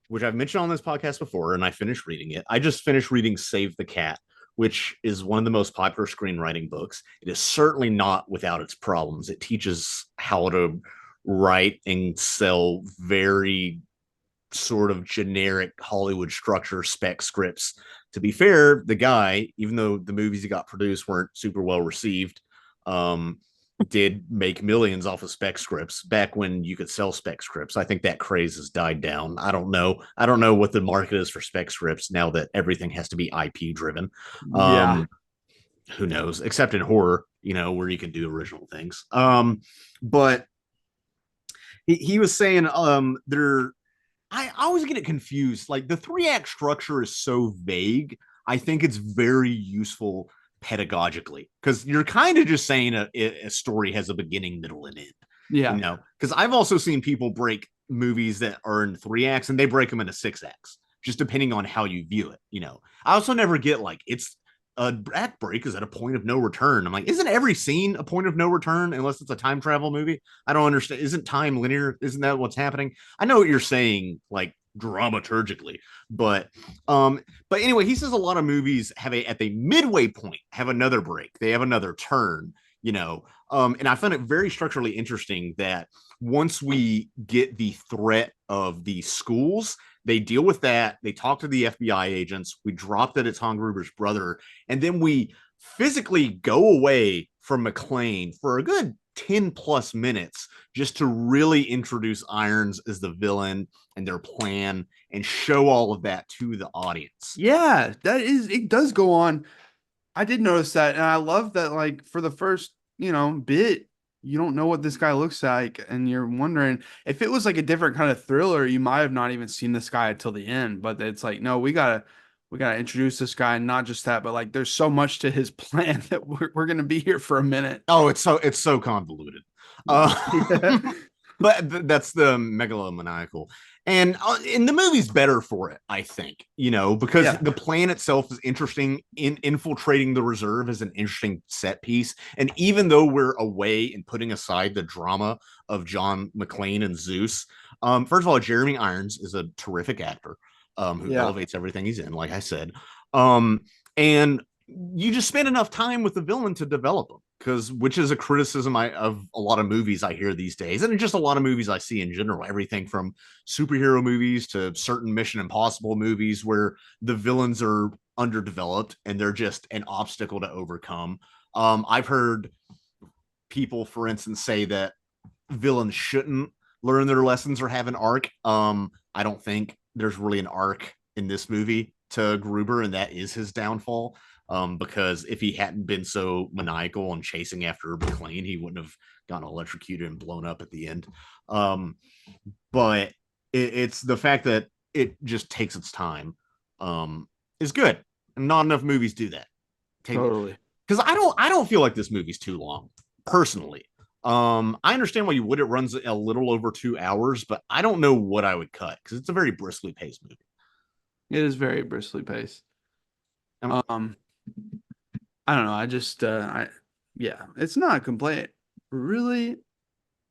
which I've mentioned on this podcast before, and I finished reading it. I just finished reading Save the Cat, which is one of the most popular screenwriting books. It is certainly not without its problems. It teaches how to write and sell very sort of generic Hollywood structure spec scripts. To be fair, the guy, even though the movies he got produced weren't super well received, did make millions off of spec scripts back when you could sell spec scripts. I think that craze has died down. I don't know what the market is for spec scripts now that everything has to be IP driven. Yeah. Who knows? Except in horror, where you can do original things. But he was saying I always get it confused. Like the 3-act structure is so vague. I think it's very useful pedagogically because you're kind of just saying a story has a beginning, middle, and end. Yeah. Because I've also seen people break movies that are in 3 acts and they break them into 6 acts, just depending on how you view it. I also never get like it's a act break is at a point of no return. I'm like, isn't every scene a point of no return unless it's a time travel movie? I don't understand. Isn't time linear? Isn't that what's happening? I know what you're saying, like dramaturgically, but anyway, he says a lot of movies have at the midway point have another break. They have another turn, and I found it very structurally interesting that once we get the threat of the schools, they deal with that. They talk to the FBI agents. We drop that it's Han Gruber's brother. And then we physically go away from McClane for a good 10 plus minutes just to really introduce Irons as the villain and their plan and show all of that to the audience. Yeah, it does go on. I did notice that, and I love that, like, for the first, bit, you don't know what this guy looks like, and you're wondering if it was like a different kind of thriller, you might have not even seen this guy until the end. But it's like, no, we gotta introduce this guy, and not just that, but like there's so much to his plan that we're gonna be here for a minute. Oh, it's so convoluted. Yeah. But that's the megalomaniacal. And the movie's better for it, I think, because Yeah. the plan itself is interesting. In infiltrating the reserve is an interesting set piece. And even though we're away and putting aside the drama of John McClane and Zeus, first of all, Jeremy Irons is a terrific actor who Yeah. elevates everything he's in, like I said. And you just spend enough time with the villain to develop him, which is a criticism of a lot of movies I hear these days, and just a lot of movies I see in general. Everything from superhero movies to certain Mission Impossible movies where the villains are underdeveloped and they're just an obstacle to overcome. I've heard people, for instance, say that villains shouldn't learn their lessons or have an arc. I don't think there's really an arc in this movie to Gruber, and that is his downfall. Because if he hadn't been so maniacal and chasing after McClane, he wouldn't have gotten electrocuted and blown up at the end. But it's the fact that it just takes its time is good. And not enough movies do that. Totally. Because I don't feel like this movie's too long, personally. I understand why you would. It runs a little over 2 hours, but I don't know what I would cut because it's a very briskly paced movie. It is very briskly paced. I don't know. I just, yeah, it's not a complaint, really,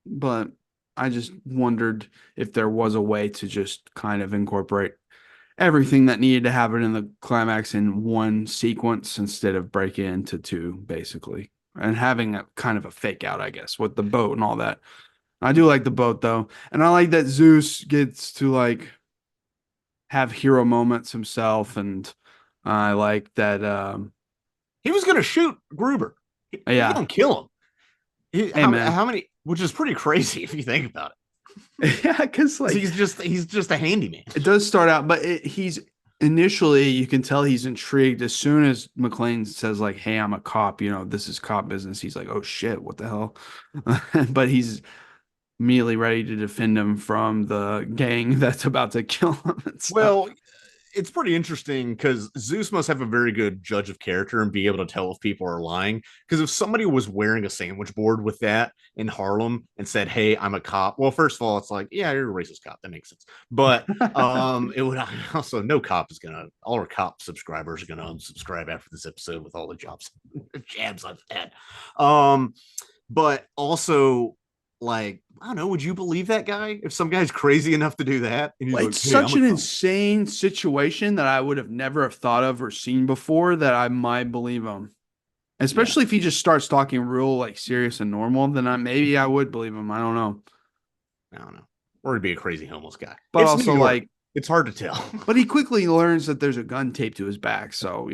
but I just wondered if there was a way to just kind of incorporate everything that needed to happen in the climax in one sequence instead of breaking it into two, basically, and having a kind of a fake out, I guess, with the boat and all that. I do like the boat though, and I like that Zeus gets to like have hero moments himself, and I like that. He was going to shoot Gruber. He Yeah. don't kill him. Hey, man. How many? Which is pretty crazy if you think about it. Yeah, because like He's just a handyman. it does start out, but he's initially you can tell he's intrigued as soon as McClane says like, "Hey, I'm a cop. This is cop business." He's like, "Oh shit, what the hell?" But he's immediately ready to defend him from the gang that's about to kill him. And stuff. Well, it's pretty interesting because Zeus must have a very good judge of character and be able to tell if people are lying. Because if somebody was wearing a sandwich board with that in Harlem and said, "Hey, I'm a cop," well, first of all, it's like, yeah, you're a racist cop. That makes sense. But it would also all our cop subscribers are gonna unsubscribe after this episode with all the jabs I've had. But also, like, I don't know, would you believe that guy if some guy's crazy enough to do that? And Well, like, it's "Hey, such I'm an a cop." insane situation that I would have never have thought of or seen before that I might believe him. Especially if he just starts talking real like serious and normal, then maybe I would believe him. I don't know. I don't know. Or he'd be a crazy homeless guy. But It's also New York. like, It's hard to tell. but he quickly learns that there's a gun taped to his back. So,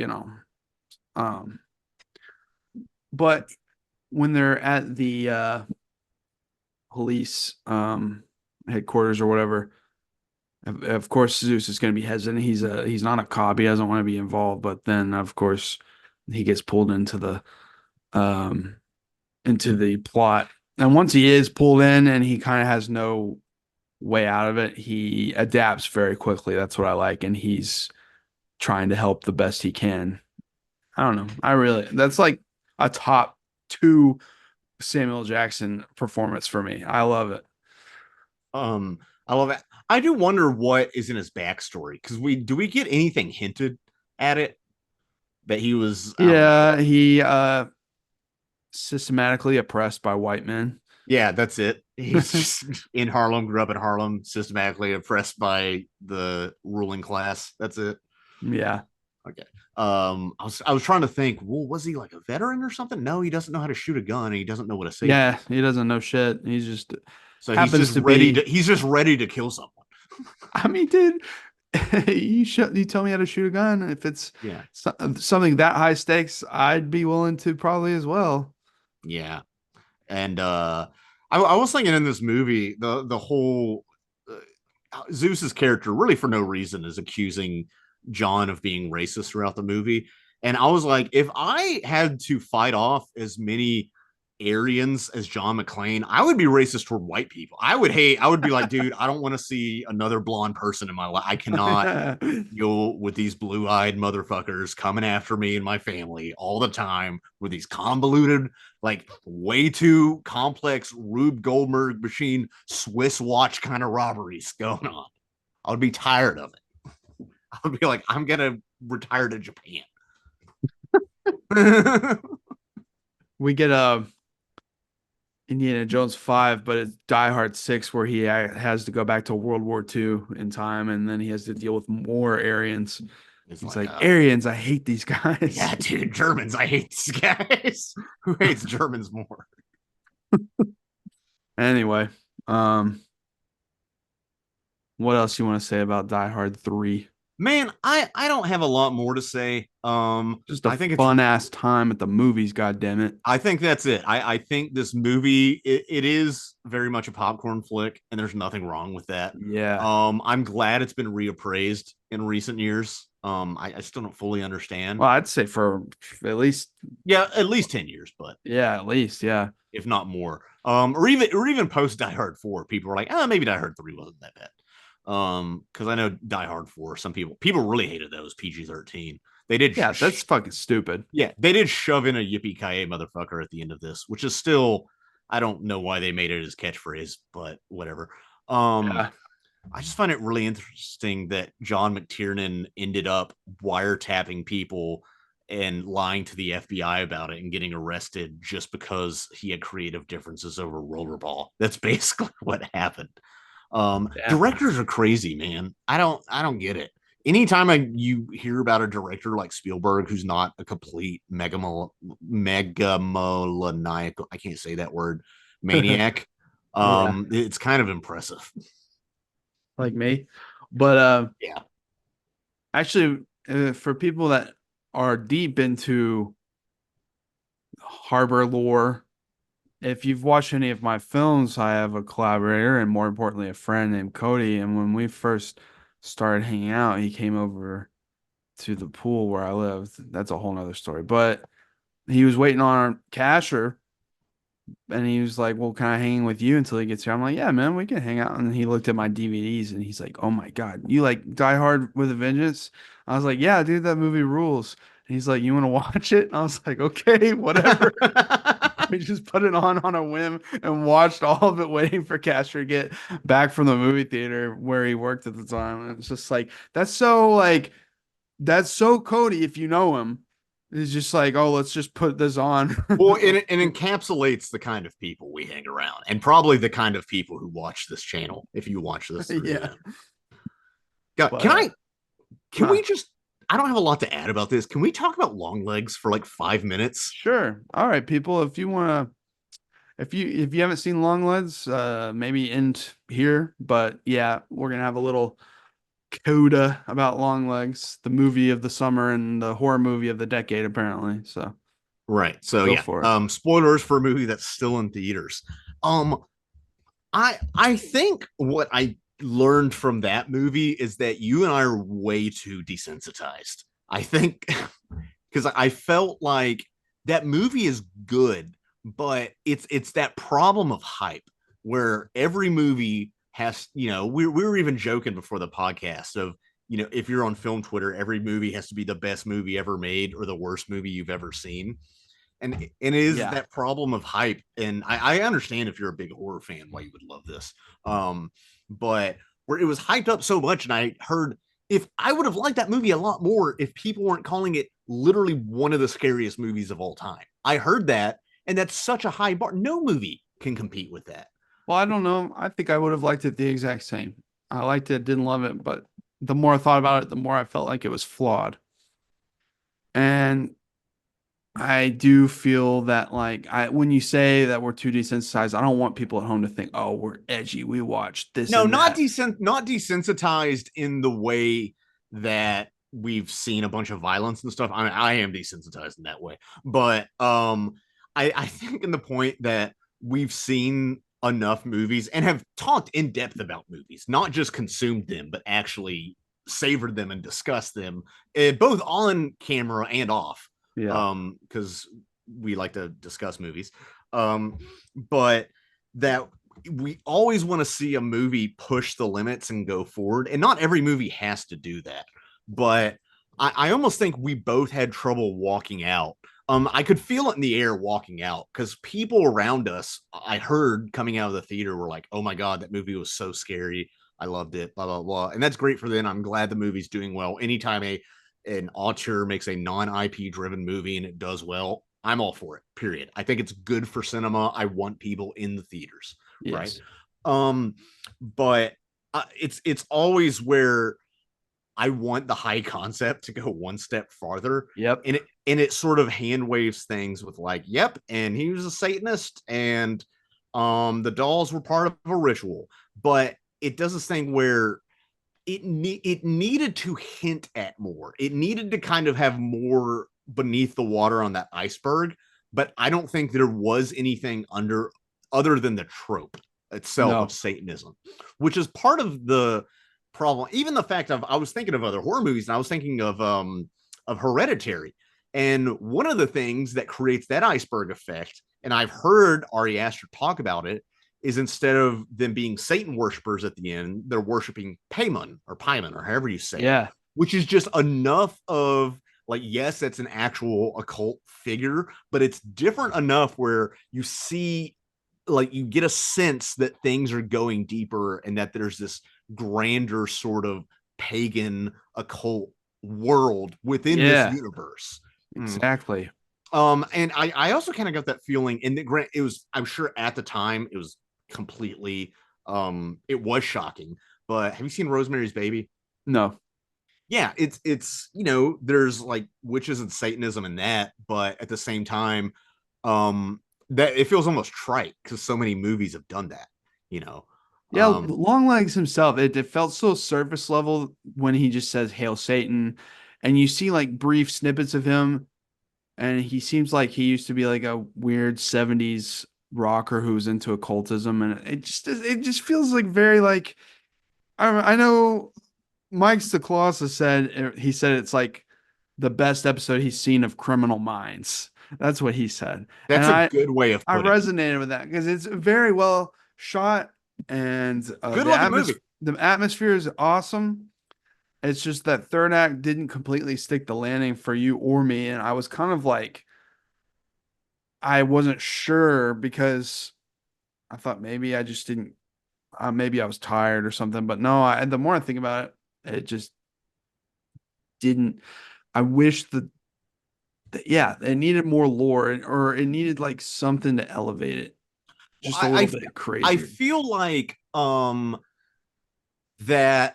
but when they're at the police headquarters or whatever, of course Zeus is going to be hesitant. He's not a cop. He doesn't want to be involved. But then of course he gets pulled into the plot. And once he is pulled in and he kind of has no way out of it, he adapts very quickly. That's what I like. And he's trying to help the best he can. I don't know. That's like a top 2 Samuel Jackson performance for me. I love it. I love it. I do wonder what is in his backstory because we get anything hinted at it that he was Yeah, he systematically oppressed by white men. yeah, that's it. He's just in Harlem, grew up in Harlem, systematically oppressed by the ruling class. That's it. Yeah. Okay. I was trying to think, well, was he like a veteran or something? No, he doesn't know how to shoot a gun and he doesn't know what a safe. Yeah, he doesn't know shit. He's just So he's just ready to kill someone. I mean, dude, You tell me how to shoot a gun. If it's Yeah. something that high stakes, I'd be willing to probably as well. Yeah. And I was thinking in this movie, the whole Zeus's character, really for no reason, is accusing John of being racist throughout the movie. And I was like, if I had to fight off as many Aryans as John McClane, I would be racist toward white people. I would be like, dude, I don't want to see another blonde person in my life. I cannot deal with these blue-eyed motherfuckers coming after me and my family all the time with these convoluted, like way too complex Rube Goldberg machine Swiss watch kind of robberies going on. I would be tired of it. I would be like, I'm gonna retire to Japan. We get a Indiana Jones 5, but it's Die Hard 6 where he has to go back to World War II in time, and then he has to deal with more Aryans. It's like, Aryans, I hate these guys. Yeah, dude, Germans, I hate these guys. Who hates Germans more? Anyway, what else you want to say about Die Hard 3? Man, I don't have a lot more to say. Just a I think it's fun ass time at the movies, god damn it. I think that's it. I think this movie it is very much a popcorn flick, and there's nothing wrong with that. Yeah. I'm glad it's been reappraised in recent years. I still don't fully understand. Well, I'd say for at least At least 10 years, but yeah, at least, yeah. if not more. Or even post Die Hard 4, people were like, maybe Die Hard 3 wasn't that bad. Because I know Die Hard 4, some people really hated those PG-13. They did. Yeah, that's fucking stupid. Yeah, they did shove in a yippee ki motherfucker at the end of this, which is still, I don't know why they made it his catchphrase, but whatever. Yeah. I just find it really interesting that John McTiernan ended up wiretapping people and lying to the FBI about it and getting arrested just because he had creative differences over rollerball. That's basically what happened. Directors are crazy, man. I don't get it. Anytime you hear about a director like Spielberg who's not a complete megamaniac, I can't say that word, maniac, it's kind of impressive. Like me. But Yeah. actually, for people that are deep into harbor lore, if you've watched any of my films, I have a collaborator and more importantly, a friend named Cody. And when we first started hanging out, he came over to the pool where I lived. That's a whole nother story. But he was waiting on our cashier and he was like, well, can I hang with you until he gets here? I'm like, yeah, man, we can hang out. And he looked at my DVDs and he's like, oh my God, you like Die Hard with a Vengeance? I was like, yeah, dude, that movie rules. And he's like, you want to watch it? And I was like, okay, whatever. We just put it on a whim and watched all of it waiting for Casher to get back from the movie theater where he worked at the time. And it's just that's so Cody if you know him. It's just like, oh, let's just put this on. Well, it encapsulates the kind of people we hang around, and probably the kind of people who watch this channel. If you watch this, Yeah. God, can we just? I don't have a lot to add about this. Can we talk about Longlegs for like 5 minutes? Sure. All right, people. If you want to, if you haven't seen Longlegs, maybe end here. But yeah, we're gonna have a little coda about Longlegs, the movie of the summer and the horror movie of the decade, apparently. So right. So go yeah. for it. Spoilers for a movie that's still in theaters. I think what I learned from that movie is that you and I are way too desensitized. I think because I felt like that movie is good, but it's that problem of hype where every movie has, we were even joking before the podcast of, if you're on film Twitter, every movie has to be the best movie ever made or the worst movie you've ever seen. And it is that problem of hype. And I understand if you're a big horror fan why you would love this. But where it was hyped up so much, and I heard if I would have liked that movie a lot more if people weren't calling it literally one of the scariest movies of all time. I heard that, and that's such a high bar. No movie can compete with that. Well, I don't know. I think I would have liked it the exact same. I liked it, didn't love it, but the more I thought about it, the more I felt like it was flawed. And I do feel that like when you say that we're too desensitized, I don't want people at home to think, oh, we're edgy. We watch this No, and that. not desensitized in the way that we've seen a bunch of violence and stuff. I am desensitized in that way, but I think in the point that we've seen enough movies and have talked in depth about movies, not just consumed them, but actually savored them and discussed them, both on camera and off. Yeah. Because we like to discuss movies. But that we always want to see a movie push the limits and go forward. And not every movie has to do that. But I almost think we both had trouble walking out. I could feel it in the air walking out because people around us, I heard coming out of the theater, were like, oh my God, that movie was so scary. I loved it, blah, blah, blah. And that's great for them. I'm glad the movie's doing well. Anytime an auteur makes a non-IP driven movie and it does well, I'm all for it, period. I think it's good for cinema. I want people in the theaters, right? Yes. But it's always where I want the high concept to go one step farther. Yep. And it sort of hand waves things with like, yep, and he was a Satanist, and the dolls were part of a ritual. But it does this thing where it needed to hint at more. It needed to kind of have more beneath the water on that iceberg. But I don't think there was anything other than the trope itself of Satanism, which is part of the problem. Even the fact of, I was thinking of other horror movies, and I was thinking of Hereditary. And one of the things that creates that iceberg effect, and I've heard Ari Aster talk about it, is instead of them being Satan worshipers at the end, they're worshiping Paimon or however you say it, which is just enough of like, yes, that's an actual occult figure, but it's different enough where you see, like, you get a sense that things are going deeper and that there's this grander sort of pagan occult world within this universe. Exactly. And I also kind of got that feeling, and it was, I'm sure at the time it was completely it was shocking. But have you seen Rosemary's Baby? No. Yeah, it's you know, there's like witches and Satanism in that, but at the same time, that it feels almost trite because so many movies have done that, you know. Yeah, Longlegs himself, it felt so surface level when he just says "Hail Satan," and you see like brief snippets of him, and he seems like he used to be like a weird 70s rocker who was into occultism, and it just feels like very like I know Mike Stoklosa said he said it's like the best episode he's seen of Criminal Minds. That's what he said. That's and a good way of I putting it. resonated with that because it's very well shot, and Good looking movie. The atmosphere is awesome. It's just that third act didn't completely stick the landing for you or me, and I was kind of like, I wasn't sure because I thought maybe I just didn't, maybe I was tired or something. But no, the more I think about it, it just didn't. I wish yeah, it needed more lore, or it needed like something to elevate it just a little bit crazy. I feel like that.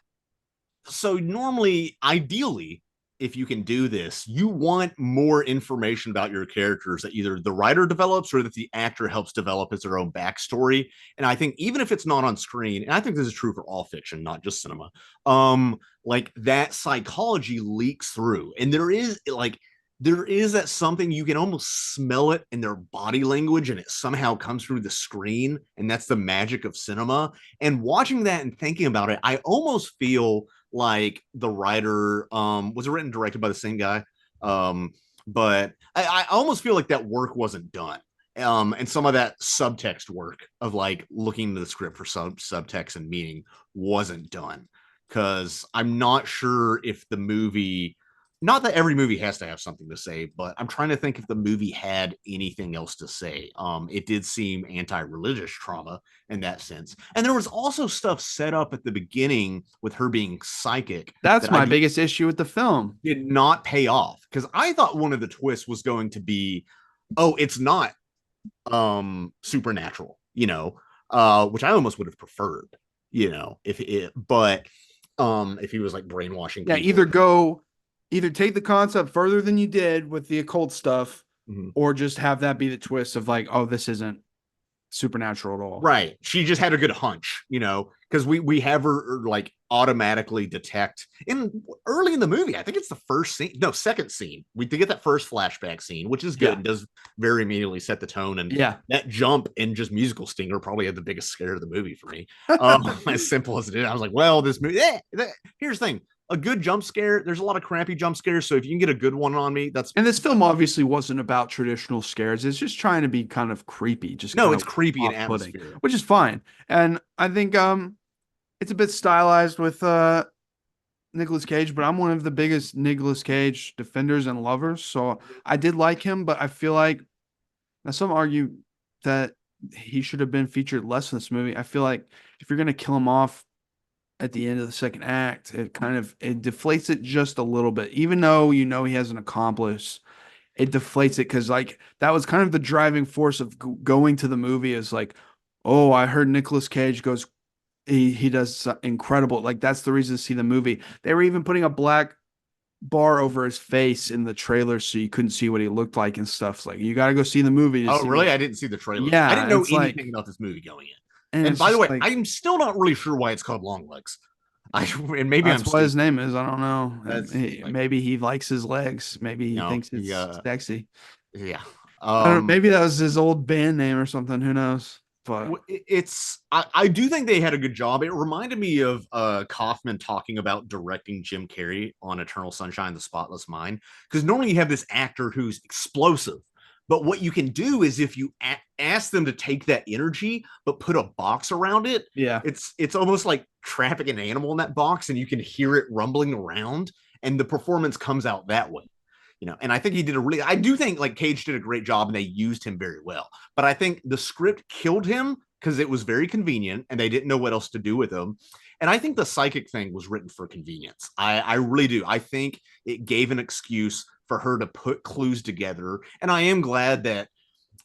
So normally, ideally, if you can do this, you want more information about your characters that either the writer develops or that the actor helps develop as their own backstory. And I think even if it's not on screen, and I think this is true for all fiction, not just cinema, like that psychology leaks through. And there is that something, you can almost smell it in their body language, and it somehow comes through the screen. And that's the magic of cinema. And watching that and thinking about it, I almost feel like the writer was it written and directed by the same guy, but I almost feel like that work wasn't done, and some of that subtext work of like looking into the script for subtext and meaning wasn't done, because I'm not sure if the movie, not that every movie has to have something to say, but I'm trying to think if the movie had anything else to say. It did seem anti-religious trauma in that sense. And there was also stuff set up at the beginning with her being psychic. That's my biggest issue with the film. Did not pay off, because I thought one of the twists was going to be, oh, it's not supernatural, you know, which I almost would have preferred, you know, if he was like brainwashing people. Either take the concept further than you did with the occult stuff, or just have that be the twist of like, oh, this isn't supernatural at all. Right. She just had a good hunch, because we have her like automatically detect early in the movie. I think it's the first scene, no, second scene. We get that first flashback scene, which is good and does very immediately set the tone. And that jump and just musical stinger probably had the biggest scare of the movie for me. As simple as it is, I was like, well, this movie. Here's the thing. A good jump scare. There's a lot of crappy jump scares, so if you can get a good one on me, that's. And this film obviously wasn't about traditional scares. It's just trying to be kind of creepy. Just it's creepy and atmosphere, which is fine. And I think it's a bit stylized with Nicolas Cage, but I'm one of the biggest Nicolas Cage defenders and lovers. So I did like him, but I feel like now some argue that he should have been featured less in this movie. I feel like if you're gonna kill him off at the end of the second act, it deflates it just a little bit, even though he has an accomplice. It deflates it because like that was kind of the driving force of going to the movie is like, oh, I heard Nicolas Cage goes, he does incredible. Like that's the reason to see the movie. They were even putting a black bar over his face in the trailer so you couldn't see what he looked like and stuff. It's like you got to go see the movie. Oh, really? I didn't see the trailer. Yeah, I didn't know anything about this movie going in. And by the way, I'm still not really sure why it's called Longlegs. And maybe that's what his name is. I don't know. Maybe he likes his legs. Maybe he thinks it's sexy. Yeah. Maybe that was his old band name or something. Who knows? But I do think they had a good job. It reminded me of Kaufman talking about directing Jim Carrey on Eternal Sunshine of the Spotless Mind, because normally you have this actor who's explosive. But what you can do is if you ask them to take that energy, but put a box around it, it's almost like trapping an animal in that box, and you can hear it rumbling around, and the performance comes out that way. And I think he did I do think like Cage did a great job, and they used him very well. But I think the script killed him because it was very convenient, and they didn't know what else to do with him. And I think the psychic thing was written for convenience. I really do. I think it gave an excuse for her to put clues together. And I am glad that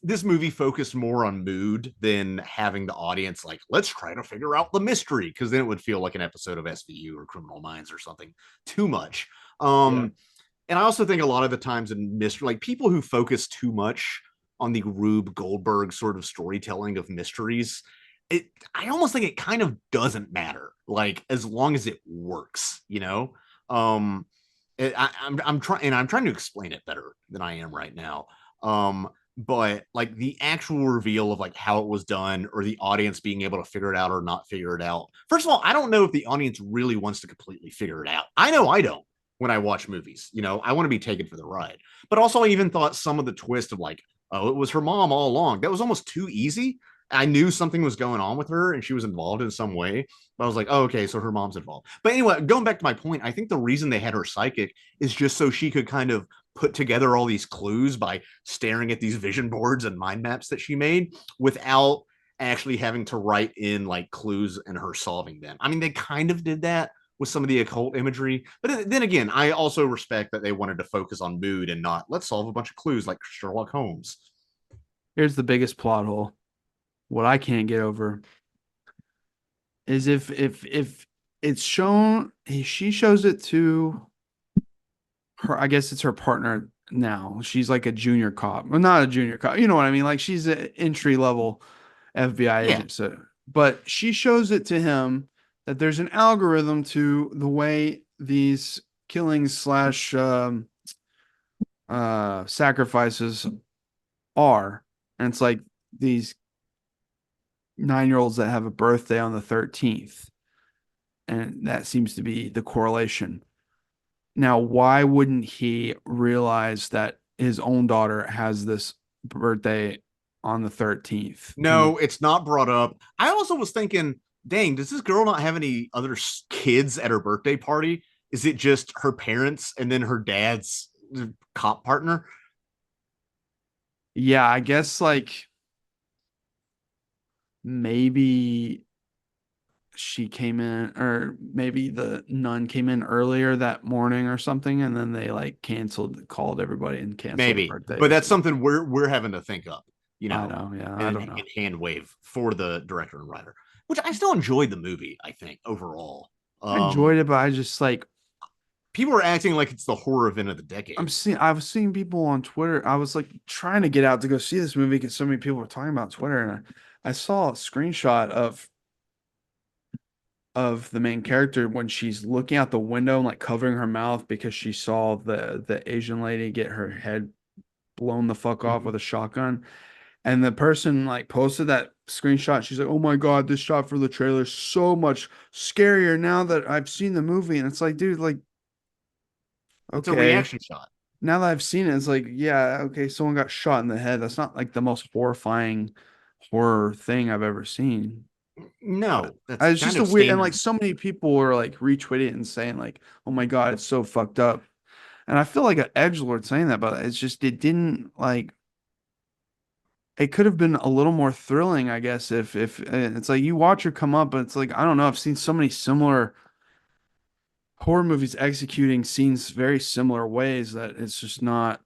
this movie focused more on mood than having the audience like, let's try to figure out the mystery, because then it would feel like an episode of SVU or Criminal Minds or something too much. And I also think a lot of the times in mystery, like people who focus too much on the Rube Goldberg sort of storytelling of mysteries, I almost think it kind of doesn't matter, like as long as it works, I'm trying to explain it better than I am right now. But like the actual reveal of like how it was done, or the audience being able to figure it out or not figure it out. First of all, I don't know if the audience really wants to completely figure it out. I know I don't when I watch movies. I want to be taken for the ride. But also I even thought some of the twist of like, oh, it was her mom all along, that was almost too easy. I knew something was going on with her and she was involved in some way, but I was like, oh, okay, so her mom's involved. But anyway, going back to my point, I think the reason they had her psychic is just so she could kind of put together all these clues by staring at these vision boards and mind maps that she made without actually having to write in like clues and her solving them. I mean, they kind of did that with some of the occult imagery, but then again, I also respect that they wanted to focus on mood and not let's solve a bunch of clues like Sherlock Holmes. Here's the biggest plot hole. What I can't get over is if it's shown, she shows it to her, I guess it's her partner now. She's like a junior cop. Well, not a junior cop. You know what I mean? Like she's an entry level FBI agent. So, but she shows it to him that there's an algorithm to the way these killings slash sacrifices are. And it's like these 9-year-olds that have a birthday on the 13th. And that seems to be the correlation. Now, why wouldn't he realize that his own daughter has this birthday on the 13th? No, it's not brought up. I also was thinking, dang, does this girl not have any other kids at her birthday party? Is it just her parents and then her dad's cop partner? Yeah, I guess like maybe she came in, or maybe the nun came in earlier that morning or something, and then they like called everybody and canceled maybe the birthday. But that's something we're having to think of, I know, yeah, I don't know. And hand wave for the director and writer, which I still enjoyed the movie. I think overall I enjoyed it, but I just like people are acting like it's the horror event of the decade. I was seeing people on Twitter. I was like trying to get out to go see this movie because so many people were talking about Twitter, and I saw a screenshot of the main character when she's looking out the window and like covering her mouth because she saw the Asian lady get her head blown the fuck off with a shotgun. And the person like posted that screenshot. She's like, "Oh my God, this shot for the trailer is so much scarier now that I've seen the movie." And it's like, dude, like, It's a okay. reaction shot. Now that I've seen it, it's like, yeah, okay, someone got shot in the head. That's not like the most horrifying horror thing I've ever seen. No, that's It's kind just a of weird, and standard. like so many people were like retweeting it and saying like, "Oh my God, it's so fucked up." And I feel like an edgelord saying that, but it's just it didn't like it could have been a little more thrilling, I guess, if it's like you watch her come up, but it's like I don't know, I've seen so many similar horror movies executing scenes very similar ways that it's just not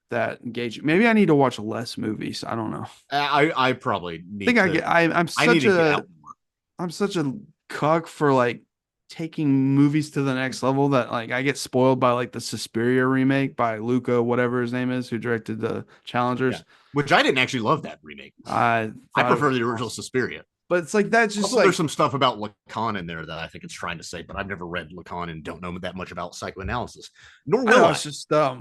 that engaging. Maybe I need to watch less movies. I don't know. I probably I need think I to. get I'm I need such to get a out more. I'm such a cuck for like taking movies to the next level that like I get spoiled by like the Suspiria remake by Luca, whatever his name is, who directed the Yeah, Challengers. which I didn't actually love that remake. I I thought it prefer was the original awesome. Suspiria. But it's like that's just Also, there's like some stuff about Lacan in there that I think it's trying to say, but I've never read Lacan and don't know that much about psychoanalysis. Nor I will know I. it's just I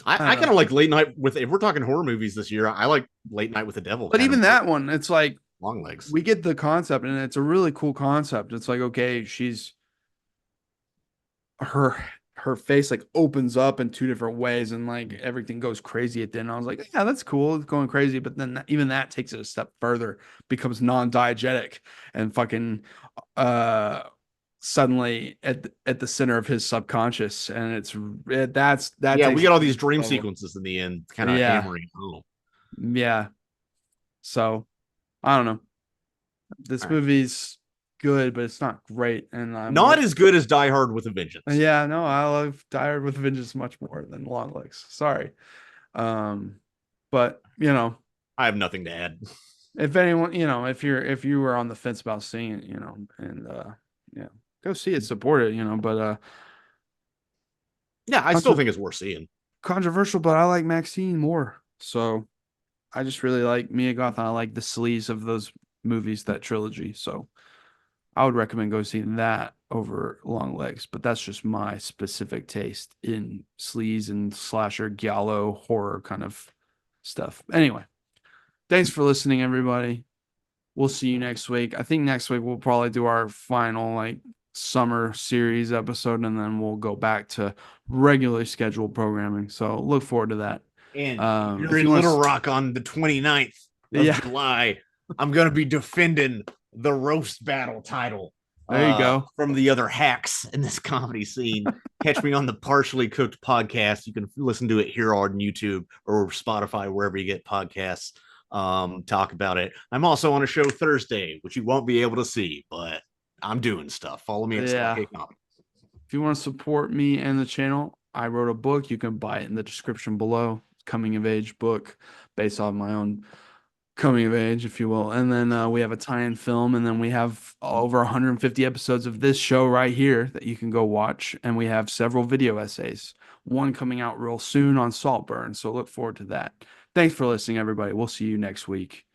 I don't kind know. of like Late Night with. If we're talking horror movies this year, I like Late Night with the Devil But kind of even more. that one, it's like Longlegs. we get the concept and it's a really cool concept. It's like okay, she's her her face like opens up in two different ways and like everything goes crazy at the end. I was like, yeah, that's cool. It's going crazy. But then even that takes it a step further, becomes non-diegetic and fucking suddenly at the center of his subconscious. And that Yeah, takes we it get all to these the next dream level. sequences in the end, kind of Yeah. hammering home. Yeah. So I don't know. All This right. movie's good, but it's not great. And I'm Not as good as Die Hard with a Vengeance. yeah, no, I love Die Hard with a Vengeance much more than Longlegs. Sorry. Um, but I have nothing to add. if anyone, if you were on the fence about seeing it, and yeah, go see it, support it, but Yeah, I still contra- think it's worth seeing. controversial, but I like Maxine more. So I just really like Mia Goth, and I like the sleaze of those movies, that trilogy. So I would recommend go seeing that over Longlegs, but that's just my specific taste in sleaze and slasher, giallo, horror kind of stuff. Anyway, thanks for listening, everybody. We'll see you next week. I think next week we'll probably do our final like summer series episode, and then we'll go back to regularly scheduled programming. So look forward to that. And if you're If you in want Little to, Rock on the 29th of yeah, July, I'm going to be defending the roast battle title there you go. from the other hacks in this comedy scene. Catch me on the Partially Cooked podcast. You can listen to it here on YouTube or Spotify, wherever you get podcasts. Talk about it. I'm also on a show Thursday, which you won't be able to see, but I'm doing stuff. Follow me at Yeah. Slack Comedy. If you want to support me and the channel, I wrote a book. You can buy it in the description below. Coming of age book based on my own coming of age, if you will. And then we have a tie-in film, and then we have over 150 episodes of this show right here that you can go watch. And we have several video essays, one coming out real soon on Saltburn. So look forward to that. Thanks for listening, everybody. We'll see you next week.